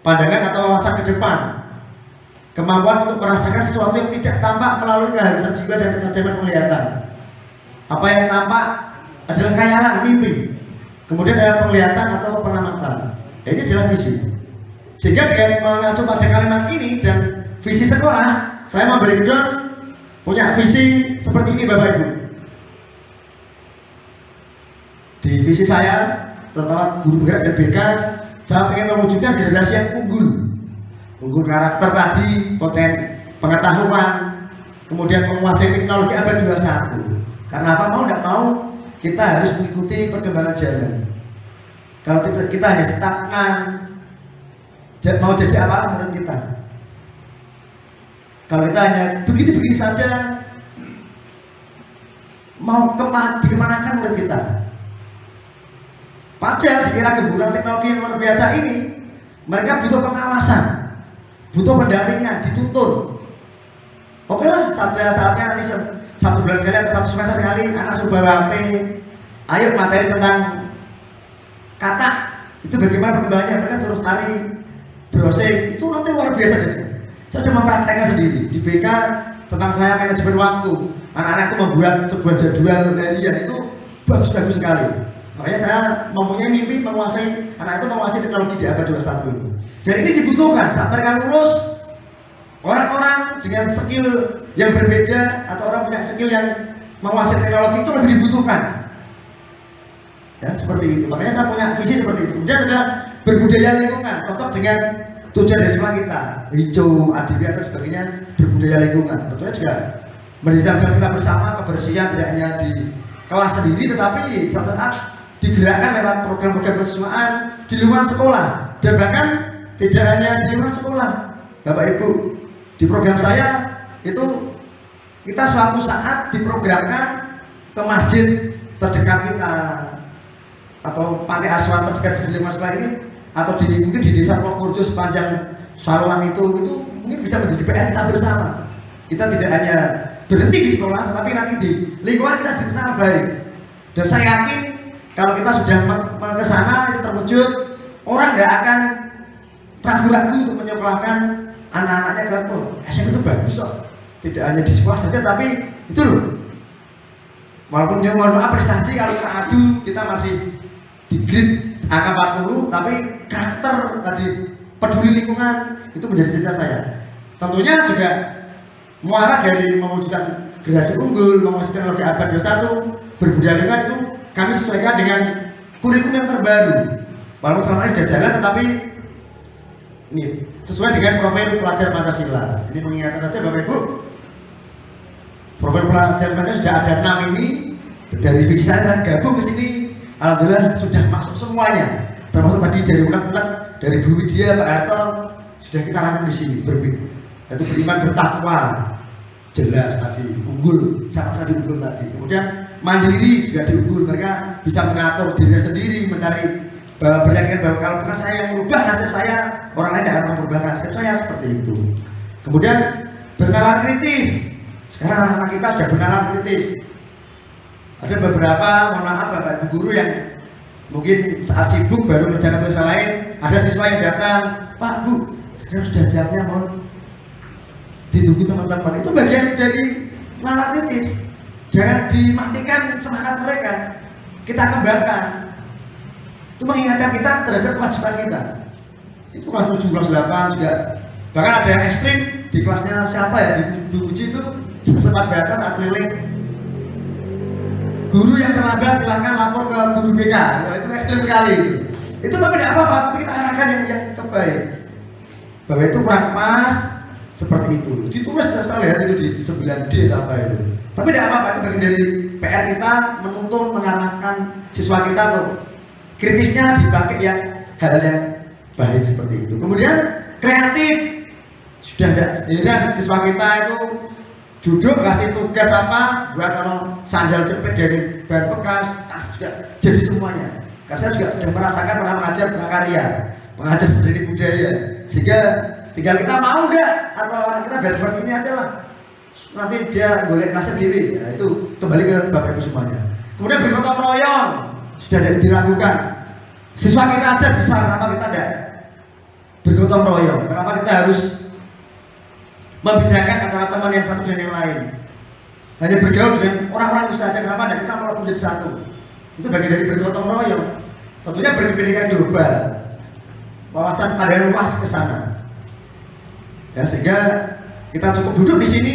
pandangan atau wawasan ke depan, kemampuan untuk merasakan sesuatu yang tidak tampak melalui keharusan jiwa dan ketajaman penglihatan. Apa yang tampak adalah khayalan, mimpi. Kemudian ada penglihatan atau pengamatan. Ini adalah visi. Sehingga dengan mengacu pada kalimat ini dan visi sekolah, saya memberi breakdown punya visi seperti ini Bapak Ibu. Di visi saya, terutama guru bergerak dan BK, saya ingin mewujudkan generasi yang unggul karakter tadi, pengetahuan, kemudian menguasai teknologi abad 21. Karena apa? Mau nggak mau kita harus mengikuti perkembangan zaman. Kalau tidak, kita hanya stagnan, mau jadi apa menurut kita? Kalau kita hanya begini-begini saja, mau dimanakan menurut kita? Padahal di era gemburan teknologi yang luar biasa ini, mereka butuh pengawasan, butuh pendampingan, dituntun. Oke lah, saatnya nanti 1 bulan sekali atau 1 semester sekali anak suruh bawa HP, ayo materi tentang kata itu bagaimana perkembangannya, mereka suruh cari browsing, itu nanti luar biasa jadi. Saya sudah mempraktekkan sendiri di BK tentang saya manajemen waktu, anak-anak itu membuat sebuah jadwal harian itu bagus-bagus sekali. Makanya saya mempunyai mimpi menguasai, anak itu menguasai teknologi di abad 21 ini. Dan ini dibutuhkan saat mereka lulus, orang-orang dengan skill yang berbeda atau orang punya skill yang menguasai teknologi itu lebih dibutuhkan. Ya, seperti itu. Makanya saya punya visi seperti itu. Kemudian ada berbudaya lingkungan, cocok dengan tujuan dari sekolah kita, hijau, adili dan sebagainya, berbudaya lingkungan. Tentunya juga menjadi kita bersama, kebersihan tidak hanya di kelas sendiri, tetapi suatu saat digerakkan lewat program-program kesiswaan di luar sekolah, dan bahkan tidak hanya di luar sekolah, Bapak Ibu. Di program saya itu kita suatu saat diprogramkan ke masjid terdekat kita atau panti asuhan terdekat di lingkungan sekolah ini, atau mungkin di desa Plokurjo sepanjang saluran itu mungkin bisa menjadi PR kita bersama. Kita tidak hanya berhenti di sekolah, tetapi nanti di lingkungan kita dikenal baik. Dan saya yakin kalau kita sudah ke sana itu terwujud, orang tidak akan ragu-ragu untuk menyekolahkan anak-anaknya ke SMP itu bagus kok. Tidak hanya di sekolah saja, tapi itu loh. Walaupun mohon maaf prestasi kalau kita adu, kita masih di grade angka 40, tapi karakter tadi peduli lingkungan itu menjadi cita saya. Tentunya juga muara dari mewujudkan generasi unggul, mewujudkan teknologi abad 21, berbudaya lingkungan itu kami sesuaikan dengan kurikulum yang terbaru. Walaupun selama ini sudah jalan, tetapi ini sesuai dengan profil pelajar Pancasila. Ini mengingatkan saja Bapak Ibu, profil pelajar Pancasila sudah ada 6 ini. Dari visi saya gabung ke sini, alhamdulillah sudah masuk semuanya. Termasuk tadi dari unek-unek dari Bu Widya, Pak Harto, sudah kita rangkum di sini. Yaitu beriman, bertakwa, jelas tadi unggul, sama sekali unggul tadi. Kemudian mandiri juga diunggul, mereka bisa mengatur dirinya sendiri, mencari beryakin bahwa kalau bukan saya yang merubah nasib saya, orang lain tidak akan merubah nasib saya, seperti itu. Kemudian bernalar kritis, Sekarang anak-anak kita sudah bernalar kritis. Ada beberapa, mohon maaf Bapak Ibu guru yang mungkin saat sibuk baru mengerjakan tugas lain, ada siswa yang datang, Pak Bu, sekarang sudah jamnya, mohon ditunggu teman-teman. Itu bagian dari nalar kritis. Jangan dimatikan semangat mereka. Kita kembangkan. Itu mengingatkan kita terhadap kewajiban kita. Itu kelas 7, kelas 8 juga. Bahkan ada yang ekstrim di kelasnya siapa ya, di uji itu sempat baca saat keliling. Guru yang terlambat silahkan lapor ke guru BK. Wah, itu ekstrim sekali itu. Itu tapi tidak apa-apa, tapi kita arahkan yang terbaik. Bahwa itu kurang pas seperti itu. Ditulis saya lihat itu di 9D atau apa itu. Tapi tidak apa-apa, itu bagian dari PR kita menuntun mengarahkan siswa kita tuh kritisnya dipakai yang hal yang baik seperti itu. Kemudian kreatif, sudah tidak sendirian siswa kita itu duduk kasih tugas apa buat kalau sandal jepit dari bahan bekas, tas juga jadi semuanya. Karena saya juga sudah merasakan pernah mengajar prakarya, mengajar seni budaya, sehingga tinggal kita mau enggak atau anak kita biar seperti ini aja lah. Nanti dia golek nasib diri, ya, itu kembali ke Bapak Ibu semuanya. Kemudian bergotong royong sudah tidak diragukan. Siswa kita aja bisa, kenapa kita tidak bergotong royong? Kenapa kita harus membedakan antara teman yang satu dan yang lain? Hanya bergaul dengan orang-orang itu saja, kenapa tidak kita malah menjadi satu? Itu bagian dari bergotong royong. Tentunya berpendidikan global, wawasan pandangan luas ke sana. Ya, sehingga kita cukup duduk di sini,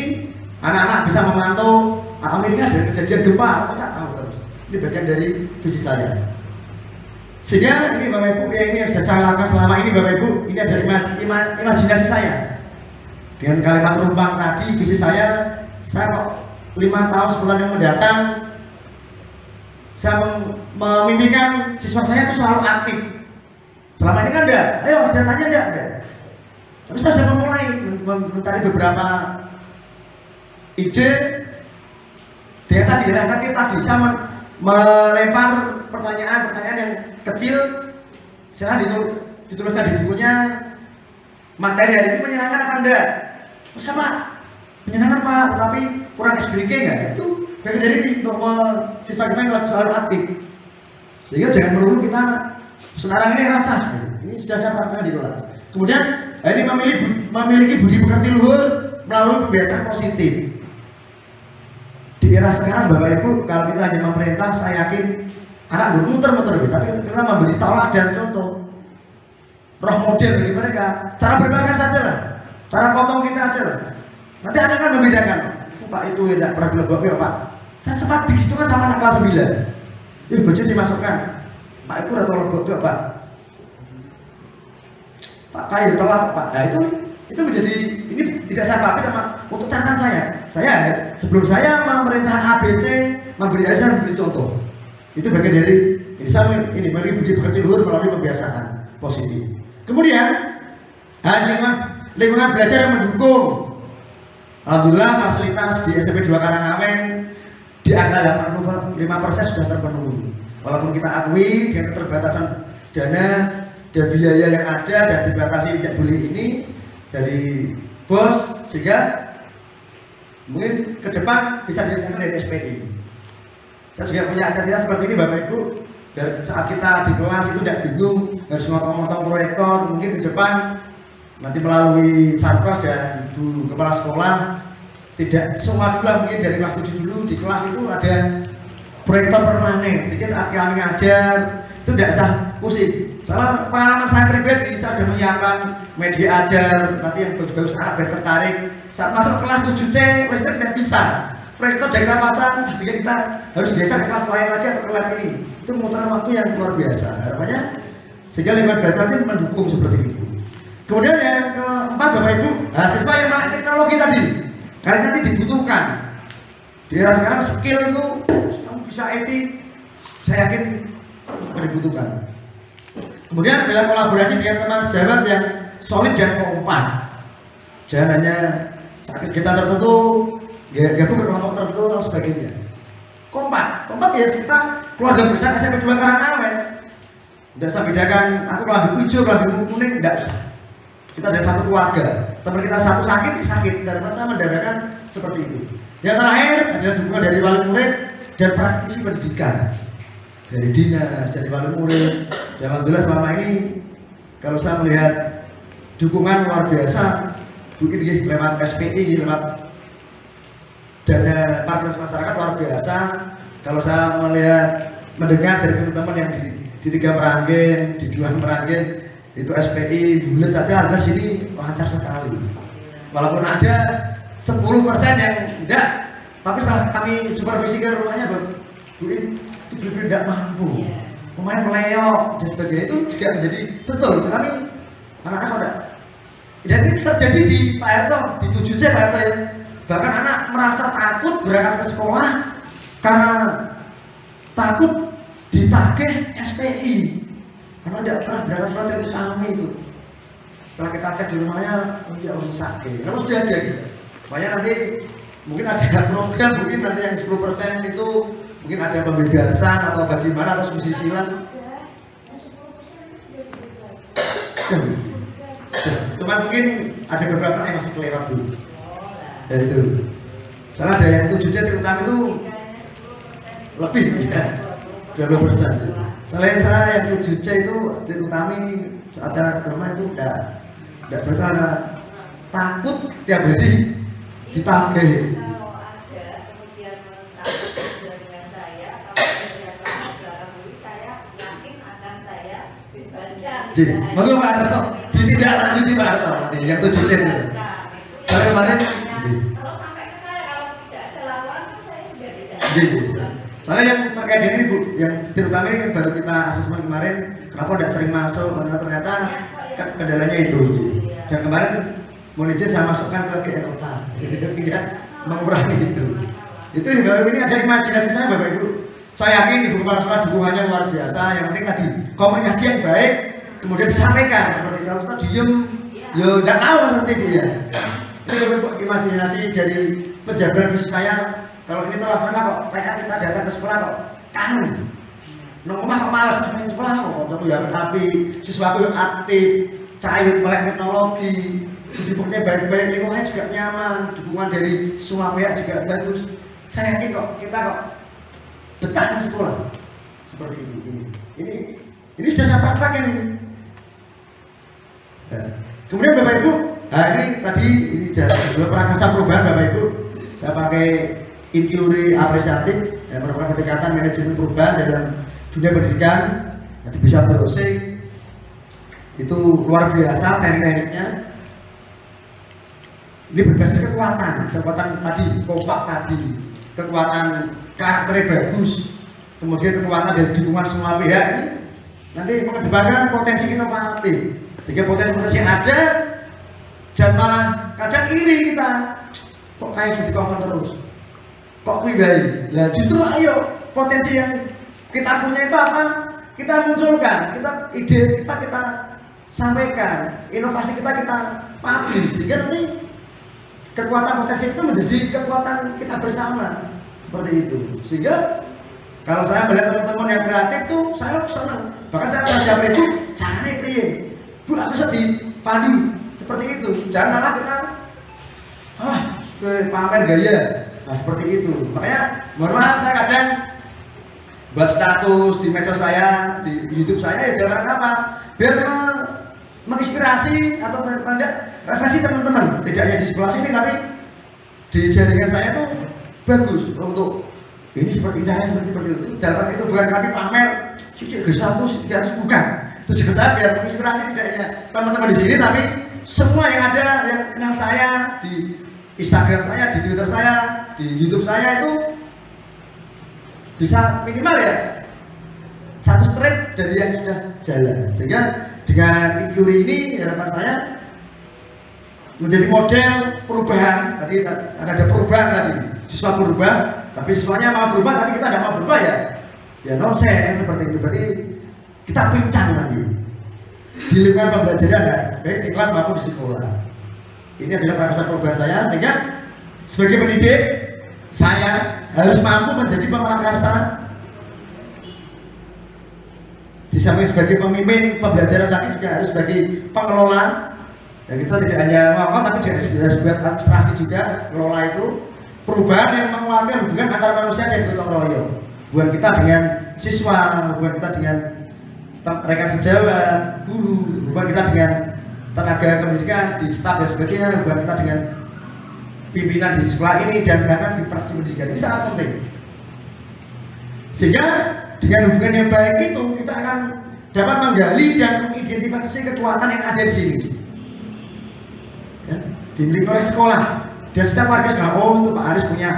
anak-anak bisa memantau Amerika dari kejadian gempa, kita tahu terus. Ini bagian dari visi saya. Sehingga ini Bapak Ibu, ya ini yang sudah saya lakukan selama ini Bapak Ibu, ini adalah imajinasi saya. Dengan kalimat rumpang tadi, visi saya kok 5 tahun 10 tahun yang mendatang, saya memimpikan siswa saya itu selalu aktif. Selama ini kan enggak, ayo datanya enggak. Tapi saya sudah memulai mencari beberapa ide. Dia tadi, saya melempar pertanyaan yang kecil. Saya dituliskan di bukunya, materi hari ini menyenangkan apa enggak? Oh, siapa? Menyenangkan Pak, tetapi kurang speaking ya. Itu bagian dari untuk siswa kita yang selalu aktif. Sehingga jangan melulu kita sekarang ini rancah. Ini sudah saya perhatikan di kelas. Kemudian ini memiliki budi pekerti luhur melalui kebiasaan positif. Di era sekarang Bapak Ibu, kalau kita hanya memerintah, saya yakin anak muter-muter gitu. Tapi kita memberi teladan contoh, roh model bagi mereka. Cara bermain saja lah, cara potong kita aja lah. Nanti anak kan membedakan. Pak itu tidak pernah dilebok ya Pak. Saya sempat begitu kan sama anak kelas 9. Baju dimasukkan. Pak itu udah tolong lebok ya Pak. Pak kayu telat Pak. Nah itu menjadi, ini tidak saya pakai sama untuk catatan saya. Saya sebelum saya memerintah ABC memberi contoh. Itu bagian dari ini bagi budi pekerti luhur melalui kebiasaan positif. Kemudian lingkungan belajar yang mendukung. Alhamdulillah fasilitas di SMP 2 Karangawen di angka 85% sudah terpenuhi. Walaupun kita akui dengan keterbatasan dana dan biaya yang ada dan dibatasi tidak boleh ini dari bos, sehingga mungkin ke depan bisa dilakukan dari SPI. Saya juga punya aktivitas seperti ini Bapak Ibu, biar saat kita di kelas itu tidak bingung harus motong-motong proyektor. Mungkin ke depan nanti melalui Satgas dan Ibu Kepala Sekolah tidak semua dulu, mungkin dari kelas 7 dulu di kelas itu ada proyektor permanen, sehingga saat kami ngajar itu tidak usah pusing. Soalnya pengalaman saya pribadi, saya sudah menyiapkan media ajar, nanti yang bagus-bagus anak biar tertarik. Saat masuk kelas 7C, listrik tidak bisa, proyektor dari kita pasang, sehingga kita harus geser ke kelas lain lagi atau ke lab ini. Itu membutuhkan waktu yang luar biasa. Harapannya sehingga lingkungan belajar nanti mendukung seperti itu. Kemudian yang keempat Bapak Ibu, siswa yang melek teknologi tadi, karena nanti dibutuhkan. Di era sekarang skill itu bisa IT, saya yakin dibutuhkan. Kemudian adalah kolaborasi dengan teman sejawat yang solid dan kompak. Jangan hanya sakit kita tertentu, gabung ke kelompok tertentu atau sebagainya. Kompak ya kita keluarga besar SMP 2 Karangawen. Tidak usah bedakan, aku kelambi hijau, kelambi kuning, tidak usah. Kita dari satu keluarga, teman kita satu sakit, daripada saya mendadak seperti itu. Yang terakhir adalah dukungan dari wali murid dan praktisi pendidikan, dari dinas, dari wali murid. Dan alhamdulillah selama ini kalau saya melihat dukungan luar biasa, mungkin lewat SPI, lewat dana partisipasi masyarakat luar biasa. Kalau saya mendengar dari teman-teman yang di 3 Meranggen, di 2 Meranggen, itu SPI bulat saja harga sini lancar sekali. Walaupun ada 10% yang enggak, tapi setelah kami supervisi ke rumahnya, Bu, itu benar-benar tidak mampu. Pemain meleok dan sebagainya, itu juga menjadi betul. Kami anak-anak udah. Dan ini terjadi di Pak Erto, di 7C Pak Erto ya. Bahkan anak merasa takut berangkat ke sekolah karena takut ditagih SPI. Karena tidak pernah berangkat sekolah dari kami itu. Setelah kita cek di rumahnya, oh iya sakit. Kalau sudah ada gitu. Makanya nanti mungkin ada program, mungkin nanti yang 10% itu mungkin ada pembebasan atau bagaimana, atau subsidi silang. Cuma mungkin ada beberapa yang masih kelewat dulu. Ya itu. Soalnya ada yang 7C terutama itu lebih ya, 20%. Soalnya saya yang 7C itu terutama saat saya ke rumah itu tidak bersalah, takut tiap hari ditagih. Kalau ada kemudian dengan saya, kalau saya belakang dulu, saya yakin akan saya bebaskan. Jadi, mungkin Pak Harto ditindaklanjuti Pak Harto yang 7C itu. Kalau kemarin, kalau sampai ke saya, kalau tidak ada lawan, saya juga tidak. soalnya yang terkait ini Bu, yang terutama yang baru kita asesmen kemarin, kenapa tidak sering masuk, karena ternyata kendalanya itu. Dan kemarin mohon izin saya masukkan ke GNOTA, itu sehingga mengurangi itu. Itu ini ada imajinasi saya Bapak Ibu. Saya yakin Ibu Kepala Sekolah dukungannya luar biasa. Yang penting tadi komunikasi yang baik, kemudian disampaikan. Seperti kalau kita diem, ya tidak tahu seperti itu ya. Itu imajinasi dari penjabaran visi saya. Kalau ini terlaksana kok, kayak kita datang ke sekolah kok, kangen. Rumah kok malas main sekolah kok, tapi ya tapi siswaku yang aktif, cair melek teknologi, didukungnya baik-baik, lingkungannya juga nyaman, dukungan dari semua pihak juga bagus. Saya yakin kok kita kok betah di sekolah seperti ini. Ini sudah saya praktekkan ini. Ya. Kemudian Bapak Ibu, nah ini tadi ini sudah prakasa perubahan Bapak Ibu. Saya pakai inquiry apresiatif, ya, merupakan pendekatan manajemen perubahan dalam dunia pendidikan. Nanti bisa browsing. Itu luar biasa teknik-tekniknya. Ini berbasis kekuatan tadi, kompak tadi, kekuatan karakternya bagus, kemudian kekuatan dari dukungan semua pihak ini nanti mengedepankan potensi inovatif, sehingga potensi yang ada jangan malah kadang iri kita, kok kayak sudah dikongkon terus, kok pilih, lah justru ayo potensi yang kita punya itu apa? Kita munculkan, ide kita sampaikan, inovasi kita publish, sehingga nanti kekuatan potensi itu menjadi kekuatan kita bersama seperti itu. Sehingga kalau saya melihat teman-teman yang kreatif tuh saya senang. Bahkan saya ngajak Ibu, caranya priye? Bu, aku bisa dipandu seperti itu. Jangan malah kita ke pamer gaya. Nah seperti itu. Makanya mohon maaf saya kadang buat status di medsos saya, di YouTube saya ya dalam apa? Biar menginspirasi atau referensi teman-teman, tidak hanya di sebelah sini tapi di jaringan saya tuh bagus untuk ini seperti itu. Dalam itu bukan kami pamer suci ke status bukan. Tujuan saya biar menginspirasi tidak hanya teman-teman di sini tapi semua yang ada yang kenal saya di Instagram saya, di Twitter saya, di YouTube saya itu bisa minimal ya satu strip dari yang sudah jalan. Sehingga dengan inquiry ini harapan saya menjadi model perubahan. Tadi ada perubahan tadi, siswa berubah, tapi siswanya mau berubah tapi kita tidak mau berubah ya nonsen seperti itu. Berarti kita pincang nanti di lingkungan pembelajaran ya, baik di kelas maupun di sekolah. Ini adalah bahasa perubahan saya, sehingga sebagai pendidik saya harus mampu menjadi pemerakarsa. Di samping sebagai pemimpin pembelajaran tadi juga harus sebagai pengelola Ya kita tidak hanya ngomong tapi juga harus buat administrasi juga, ngelola itu perubahan yang menguatkan hubungan antara manusia dan gotong royong. Hubungan kita dengan siswa, hubungan kita dengan rekan sejawat, guru, hubungan kita dengan tenaga pendidikan di staf dan sebagainya, hubungan kita dengan pimpinan di sekolah ini dan bahkan di praksi pendidikan ini sangat penting. Sehingga dengan hubungan yang baik itu kita akan dapat menggali dan mengidentifikasi kekuatan yang ada di sini. Ya, dimiliki oleh sekolah dan setiap warga sudah, oh itu Pak Aris punya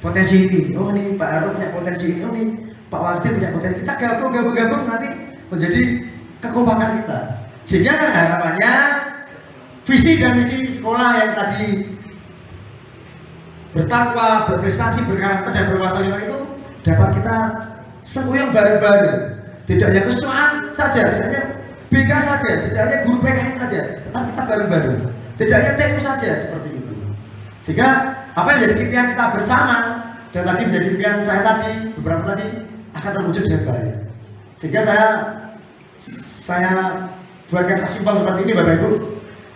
potensi ini, oh ini Pak Arto punya potensi ini, oh ini Pak Waldir punya potensi. Kita gabung nanti menjadi kekompakan kita. Sehingga harapannya visi dan misi sekolah yang tadi bertakwa, berprestasi, berkarakter dan berwawasan lingkungan itu dapat kita semboyong bareng-bareng. Tidak hanya kesuaan saja, tidak hanya BK saja, tidak hanya guru PKN saja, tetapi kita bareng-bareng. Tidak hanya TU saja seperti itu. Sehingga apa yang menjadi impian kita bersama dan tadi menjadi impian saya tadi, beberapa tadi akan terwujud dengan baik. Sehingga saya buatkan kesimpulan seperti ini Bapak Ibu.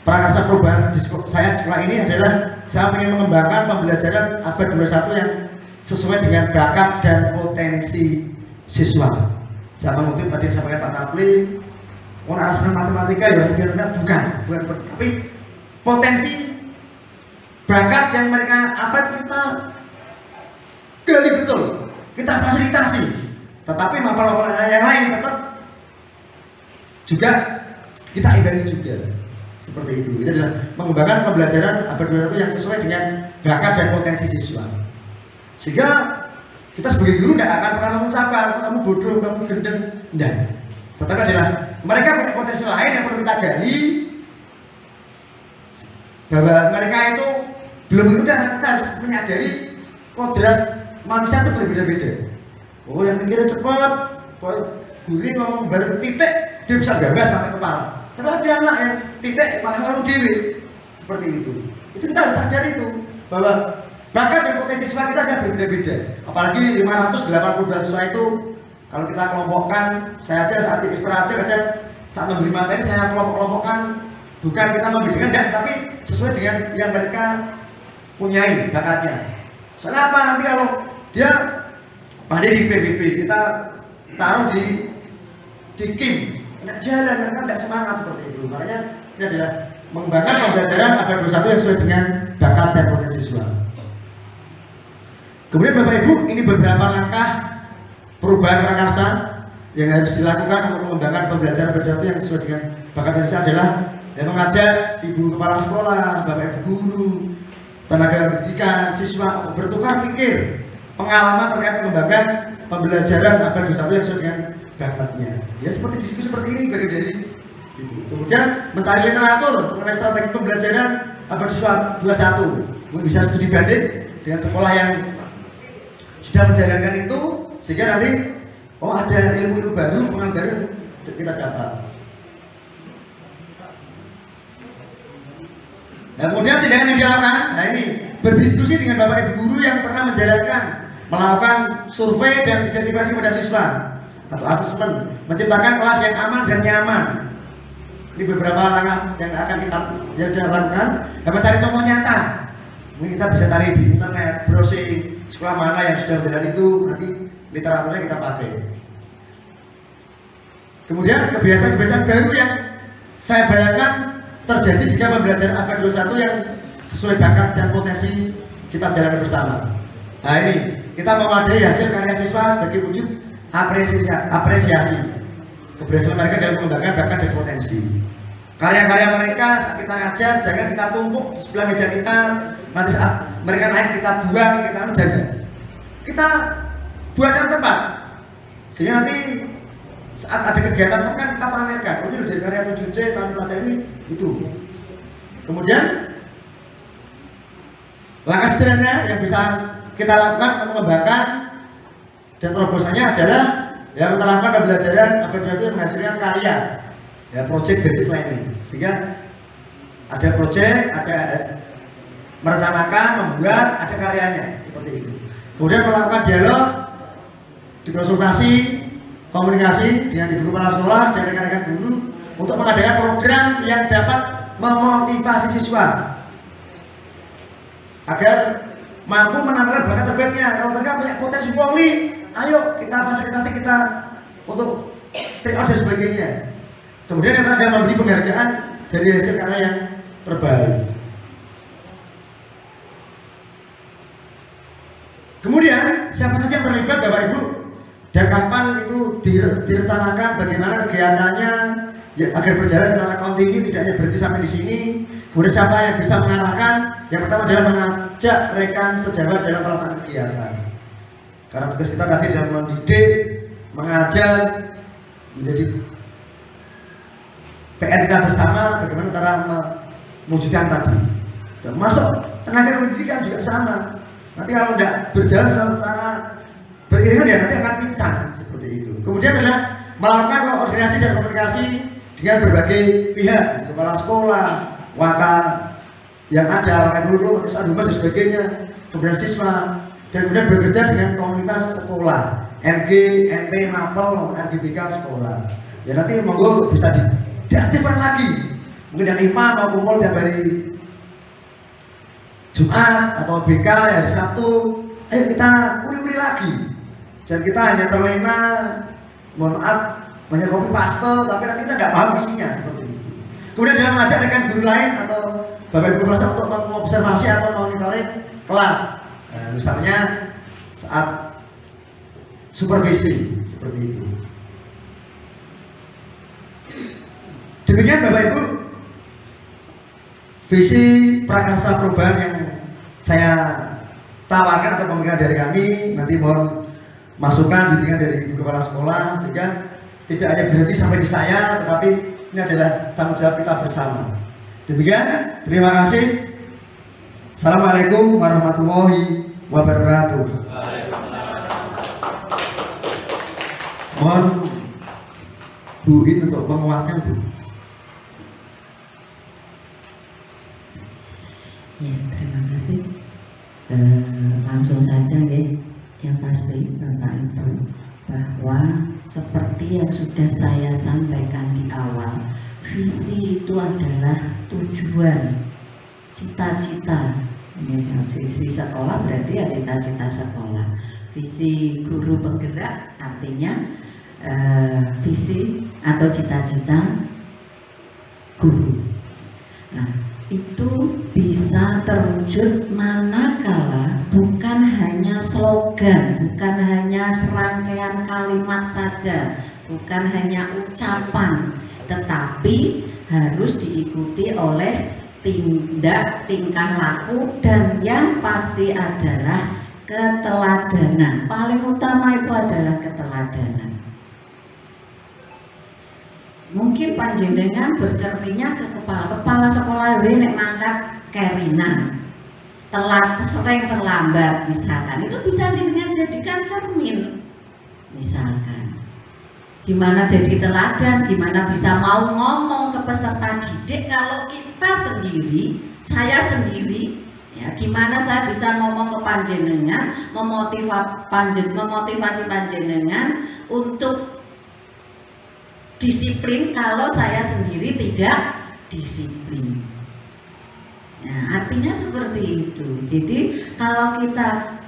Prakarsa perubahan di saya di sekolah ini adalah saya ingin mengembangkan pembelajaran abad 21 yang sesuai dengan bakat dan potensi siswa. Saya mengutip tadi disampaikan Pak Rapli, orang senang matematika ya bukan seperti, tapi potensi bakat yang mereka apa itu kita gali betul, kita fasilitasi. Tetapi masalah yang lain tetap juga kita imbangi juga. Seperti itu. Ini adalah mengembangkan pembelajaran abad 21 yang sesuai dengan bakat dan potensi siswa. Sehingga kita sebagai guru tidak akan pernah mengucapkan kamu bodoh, kamu gendeng, tidak. Tetapi adalah mereka punya potensi lain yang perlu kita gali, bahwa mereka itu belum itu dan kita harus menyadari kodrat manusia itu berbeda-beda. Oh yang mikirnya cepat, guru ngomong baru titik dia bisa gambar sampai kepala. Tapi ada anak yang titik malah malu diri seperti itu. Itu kita harus sadar itu bahwa bakat dan potensi siswa kita ada berbeda-beda. Apalagi 582 siswa itu kalau kita kelompokkan, saya aja saat istirahat aja kadang saat memberi materi saya kelompok-kelompokkan, bukan kita membedakan dan tapi sesuai dengan yang mereka punyai bakatnya. Soalnya apa nanti kalau dia pandai di PBB kita taruh di KIM tidak jalan, mereka tidak semangat seperti itu. Makanya ini adalah mengembangkan pembelajaran abad 21 yang sesuai dengan bakat dan potensi siswa. Kemudian Bapak Ibu, ini beberapa langkah perubahan prakarsa yang harus dilakukan untuk mengembangkan pembelajaran abad 21 yang sesuai dengan bakat dan siswa adalah yang mengajak Ibu Kepala Sekolah, Bapak Ibu Guru, tenaga pendidikan, siswa untuk bertukar pikir, pengalaman terkait mengembangkan pembelajaran abad 21 yang sesuai dengan bakatnya. Ya seperti diskusi seperti ini bagian dari itu. Kemudian mencari literatur mengenai strategi pembelajaran abad 21. Bisa studi banding dengan sekolah yang sudah menjalankan itu sehingga nanti oh ada ilmu-ilmu baru, pengalaman baru kita dapat. Nah, kemudian tindakan yang dilakukan, nah ini berdiskusi dengan Bapak Ibu Guru yang pernah melakukan survei dan identifikasi pada siswa atau asesmen, menciptakan kelas yang aman dan nyaman. Ini beberapa langkah yang akan kita lakukan dan mencari contoh nyata. Mungkin kita bisa cari di internet, browsing sekolah mana yang sudah berjalan itu, nanti literaturnya kita pakai. Kemudian kebiasaan-kebiasaan baru yang saya bayangkan terjadi jika pembelajaran abad 21 yang sesuai bakat dan potensi kita jalan bersama. Nah ini kita memadai hasil karya siswa sebagai wujud apresiasi keberhasilan mereka dalam mengembangkan bakat dan potensi. Karya-karya mereka saat kita ngajar jangan kita tumpuk di sebelah meja kita, nanti saat mereka naik kita buang, kita jaga. Kita buatkan tempat sehingga nanti saat ada kegiatan kan kita pamerkan. Oh, ini dari karya 7C tahun pelajaran ini itu. Kemudian langkah sederhana yang bisa kita lakukan untuk mengembangkan dan terobosannya adalah yang menerapkan pembelajaran abad 21 yang menghasilkan karya, ya project based learning. Sehingga ada project, ada merencanakan, membuat, ada karyanya seperti itu. Kemudian melakukan dialog, dikonsultasi, komunikasi dengan ibu kepala sekolah dan rekan-rekan guru untuk mengadakan program yang dapat memotivasi siswa agar mampu menampilkan bakat terbaiknya. Kalau mereka punya potensi Polri, ayo kita fasilitasi kita untuk tryout dan sebagainya. Kemudian yang ada memberi penghargaan dari hasil karya yang terbaik. Kemudian siapa saja yang terlibat Bapak Ibu dan kapan itu direncanakan, bagaimana kegiatannya ya, agar berjalan secara kontinu, tidak hanya berhenti sampai di sini. Kemudian siapa yang bisa mengarahkan? Yang pertama adalah mengajak rekan sejawat dalam pelaksanaan kegiatan. Karena tugas kita tadi adalah mendidik, mengajar, menjadi PR kita bersama bagaimana cara mewujudkan tadi. Termasuk tenaga pendidikan juga sama. Nanti kalau tidak berjalan secara beriringan ya nanti akan pincang seperti itu. Kemudian adalah melakukan koordinasi dan komunikasi dengan berbagai pihak, kepala sekolah, wakil yang ada, wakil guru, wakil aduman dan sebagainya, kemudian siswa, dan kemudian bekerja dengan komunitas sekolah, MG, MP, Mapel, maupun MGBK sekolah. Ya nanti monggo untuk bisa diaktifkan lagi. Mungkin yang IPA mau kumpul tiap hari Jumat atau BK hari Sabtu, ayo kita uri-uri lagi. Dan kita hanya terlena, mohon maaf, banyak copy paste, tapi nanti kita nggak paham isinya seperti itu. Kemudian dia mengajak rekan guru lain atau Bapak Ibu kelas untuk mengobservasi atau monitoring kelas. Nah, misalnya saat supervisi seperti itu. Demikian Bapak Ibu visi prakarsa perubahan yang saya tawarkan atau pemikiran dari kami. Nanti mohon masukan bimbingan dari Ibu Kepala Sekolah sehingga tidak hanya berhenti sampai di saya, tetapi ini adalah tanggung jawab kita bersama. Demikian, terima kasih. Assalamualaikum warahmatullahi wabarakatuh. Mohon Bu In untuk menguatkan Bu. Ya, terima kasih. Langsung saja ya, yang pasti Bapak Ibu bahwa seperti yang sudah saya sampaikan di awal, visi itu adalah tujuan, cita-cita. Visi sekolah berarti ya cita-cita sekolah. Visi guru penggerak artinya visi atau cita-cita guru. Nah, itu bisa terwujud manakala bukan hanya slogan, bukan hanya serangkaian kalimat saja, bukan hanya ucapan, tetapi harus diikuti oleh tindak, tingkah laku, dan yang pasti adalah keteladanan. Paling utama itu adalah keteladanan. Mungkin panjenengan bercerminnya ke kepala sekolah nek mangkat kerinan, telat, sering terlambat misalkan, itu bisa dengan jadikan cermin. Misalkan gimana jadi teladan, gimana bisa mau ngomong ke peserta didik kalau kita sendiri, saya sendiri, ya gimana saya bisa ngomong ke panjenengan, memotivasi panjenengan untuk disiplin kalau saya sendiri tidak disiplin. Nah, artinya seperti itu. Jadi kalau kita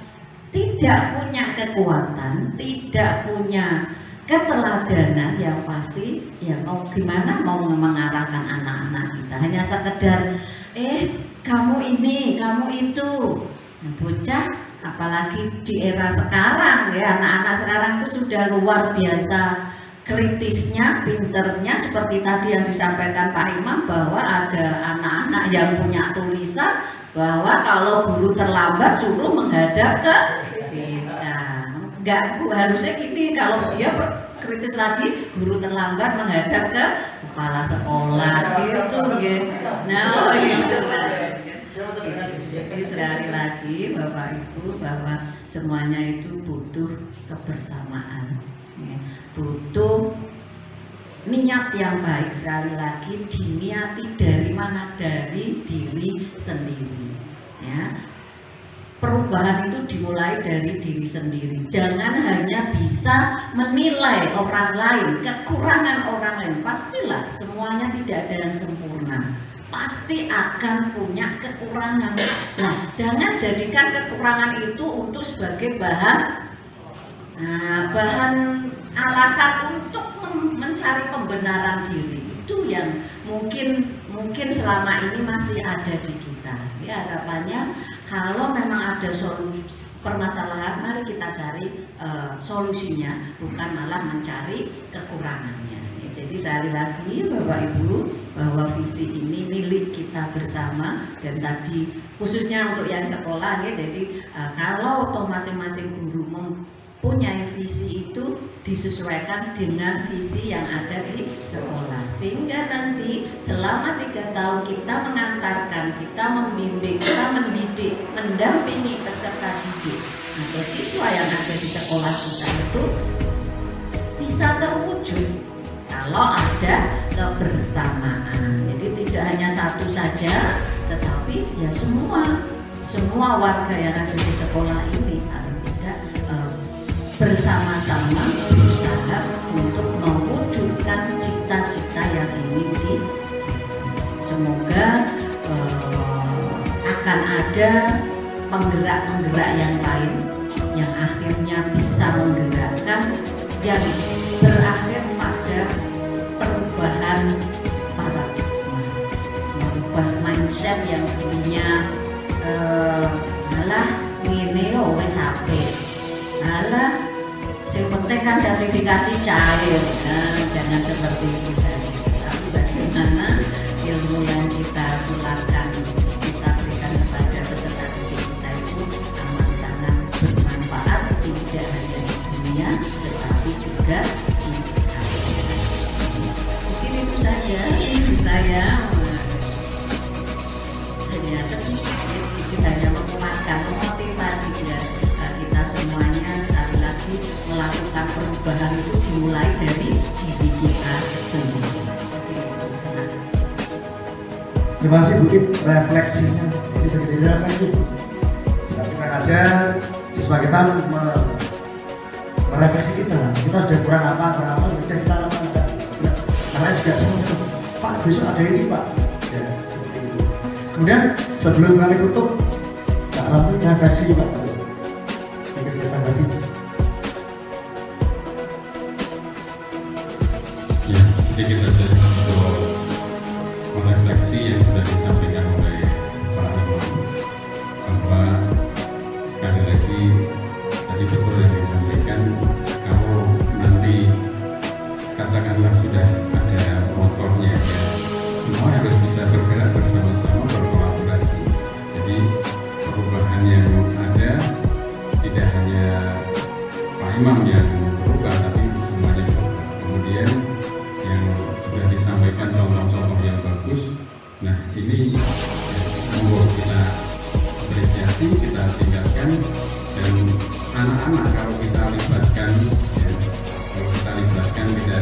tidak punya kekuatan, tidak punya keteladanan, yang pasti ya mau gimana mau mengarahkan anak-anak kita, hanya sekedar kamu ini, kamu itu. Nah, bocah apalagi di era sekarang ya, anak-anak sekarang itu sudah luar biasa kritisnya, pinternya, seperti tadi yang disampaikan Pak Imam bahwa ada anak-anak yang punya tulisan bahwa kalau guru terlambat suruh menghadap ke BK. Enggak, Bu, harusnya gini, kalau dia kritis lagi guru terlambat menghadap ke kepala sekolah gitu ya. Nah, gitu lah. Jadi sekali lagi Bapak Ibu bahwa semuanya itu butuh kebersamaan. Butuh niat yang baik, sekali lagi diniati dari mana? Dari diri sendiri ya. perubahan itu dimulai dari diri sendiri. Jangan hanya bisa menilai orang lain, kekurangan orang lain. Pastilah semuanya tidak ada yang sempurna. Pasti akan punya kekurangan. Nah, jangan jadikan kekurangan itu untuk sebagai bahan alasan untuk mencari pembenaran diri. Itu yang mungkin selama ini masih ada di kita. Ya, harapannya kalau memang ada solusi permasalahan, mari kita cari solusinya, bukan malah mencari kekurangannya. Jadi sekali lagi Bapak Ibu, bahwa visi ini milik kita bersama, dan tadi khususnya untuk yang sekolah ya. Jadi kalau masing-masing guru mempunyai visi itu disesuaikan dengan visi yang ada di sekolah, sehingga nanti selama 3 tahun kita mengantarkan, kita membimbing, kita mendidik, mendampingi peserta didik atau siswa yang ada di sekolah kita itu bisa terwujud kalau ada kebersamaan. Jadi tidak hanya satu saja, tetapi ya semua warga yang ada di sekolah ini paling tidak bersama-sama berusaha untuk mewujudkan cita-cita yang ingin semoga akan ada penggerak-penggerak yang lain yang akhirnya bisa menggerakkan, yang berakhir pada perubahan paradigma, merubah mindset yang punya alah ngene wis apik, alah yang penting kan sertifikasi cair. Nah, jangan seperti itu saja. Tapi bagaimana ilmu yang kita tularkan, kita berikan kepada peserta didik kita itu amat sangat bermanfaat, tidak hanya di dunia tetapi juga di akhirat. Mungkin itu saja saya hanya menguatkan, memotivasi ya, kita semuanya sekali lagi melakukan perubahan itu dimulai dari diri kita sendiri. Terima kasih Bu It, refleksinya kita jadi refleksi. Kita ajar siswa kita merefleksi kita sudah kurang apa, sudah kita lakukan enggak. Karena juga semua Pak besok ada ini Pak. Ya, seperti itu. Kemudian sebelum kami tutup, Kak Ramli refleksi Pak. Kita tadi. Ya, sedikit saja untuk merefleksi yang sudah disampaikan oleh Pak Imam, bahwa sekali lagi tadi betul yang disampaikan, kalau nanti katakanlah sudah ada motornya ya, semua harus bisa bergerak bersama-sama, berkolaborasi. Jadi perubahan yang ada tidak hanya Pak Imam yang berubah, tapi semuanya berubah. Kemudian yang sudah disampaikan contoh-contoh yang bagus. Nah, ini membuat kita apresiasi, kita tinggalkan, dan anak-anak kalau kita libatkan ya, tidak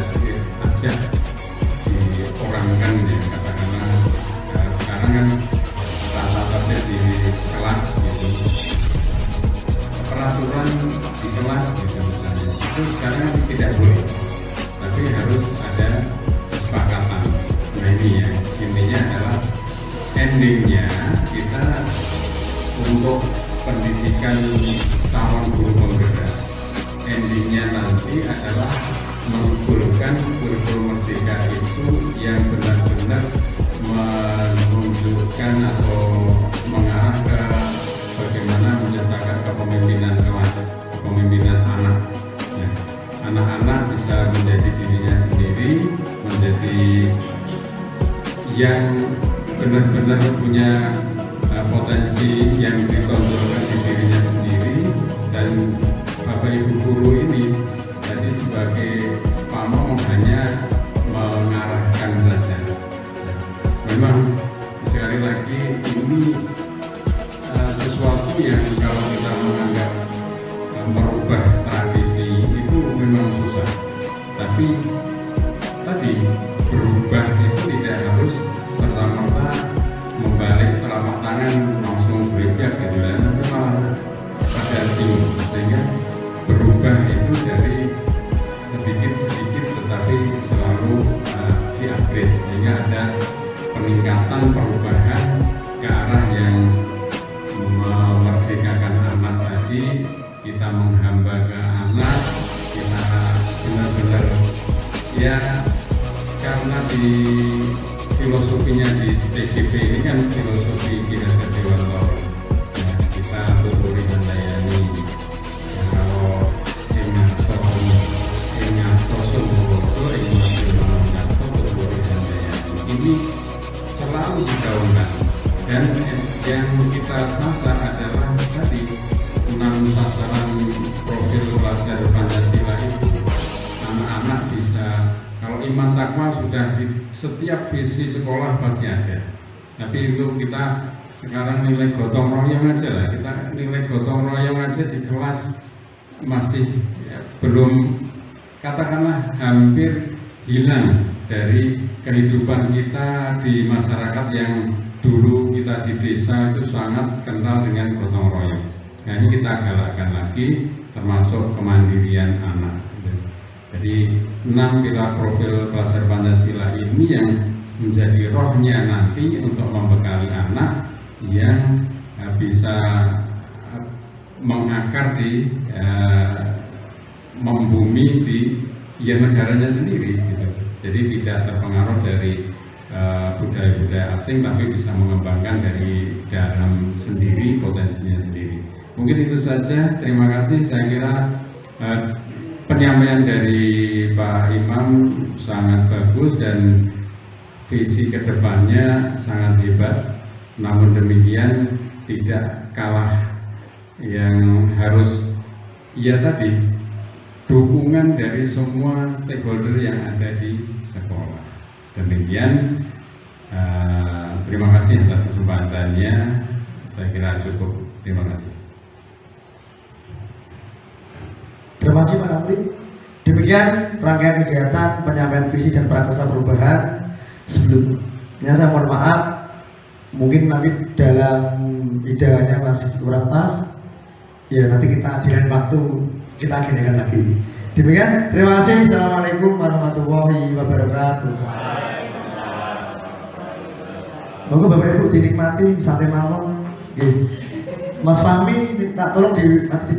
saja diorangkan ya, katakanlah sekarang kan rata saja di kelas gitu, peraturan di kelas gitu misalnya, itu sekarang tidak boleh, tapi harus ada kesepakatan. Nah ini ya, intinya adalah endingnya kita untuk pendidikan calon guru penggerak, endingnya nanti adalah mengumpulkan kurikulum merdeka itu yang benar-benar menunjukkan atau mengarah ke bagaimana menciptakan kepemimpinan kelas, kepemimpinan anak ya. Anak-anak bisa menjadi dirinya sendiri, menjadi yang benar-benar punya potensi yang ditonjolkan di dirinya sendiri. Dan Bapak Ibu guru ini jadi sebagai pamong hanya mengarahkan saja. Memang sekali lagi ini sesuatu yang kalau kita menganggap merubah tradisi itu memang susah. Tapi tadi berubah itu tidak harus serta-merta membalik telapak tangan langsung bergerak gitu ya. Tapi malah berubah itu dari sedikit-sedikit tetapi selalu di-upgrade, sehingga ada peningkatan perubahan ke arah yang memerdekakan anak tadi. Kita menghamba ke anak, kita benar-benar ya, karena di filosofinya di TGP ini kan filosofi kinerja Dewan Toro ya, kita tuturi melayani ya, kalau ingaso sumboso ingaso tuturi melayani ini selalu digaungkan, dan yang kita sasar adalah tadi 6 sasaran profil pelajar Pancasila itu. Anak-anak bisa, kalau iman takwa sudah di setiap visi sekolah pasti ada, tapi itu kita sekarang nilai gotong royong aja lah, kita nilai gotong royong aja di kelas masih ya, belum, katakanlah hampir hilang dari kehidupan kita di masyarakat yang dulu kita di desa itu sangat kental dengan gotong royong. Nah ini kita galakkan lagi, termasuk kemandirian anak. Jadi 6 pilar profil pelajar Pancasila ini yang menjadi rohnya nanti untuk membekali anak yang bisa mengakar di membumi di ya negaranya sendiri gitu. Jadi tidak terpengaruh dari budaya-budaya asing, tapi bisa mengembangkan dari dalam sendiri, potensinya sendiri. Mungkin itu saja, terima kasih. Saya kira penyampaian dari Pak Imam sangat bagus dan visi kedepannya sangat hebat. Namun demikian tidak kalah yang harus ya tadi dukungan dari semua stakeholder yang ada di sekolah. Demikian, terima kasih atas kesempatannya. Saya kira cukup. Terima kasih. Terima kasih Pak Ramli. Demikian rangkaian kegiatan penyampaian visi dan prakarsa perubahan. Sebelumnya saya mohon maaf, mungkin nanti dalam idealnya masih kurang pas. Ya nanti kita di lain waktu kita agendakan lagi. Demikian, terima kasih. Assalamualaikum warahmatullahi wabarakatuh. Moga Bapak Ibu dinikmati sampai malam. Mas Fahmi minta tolong nanti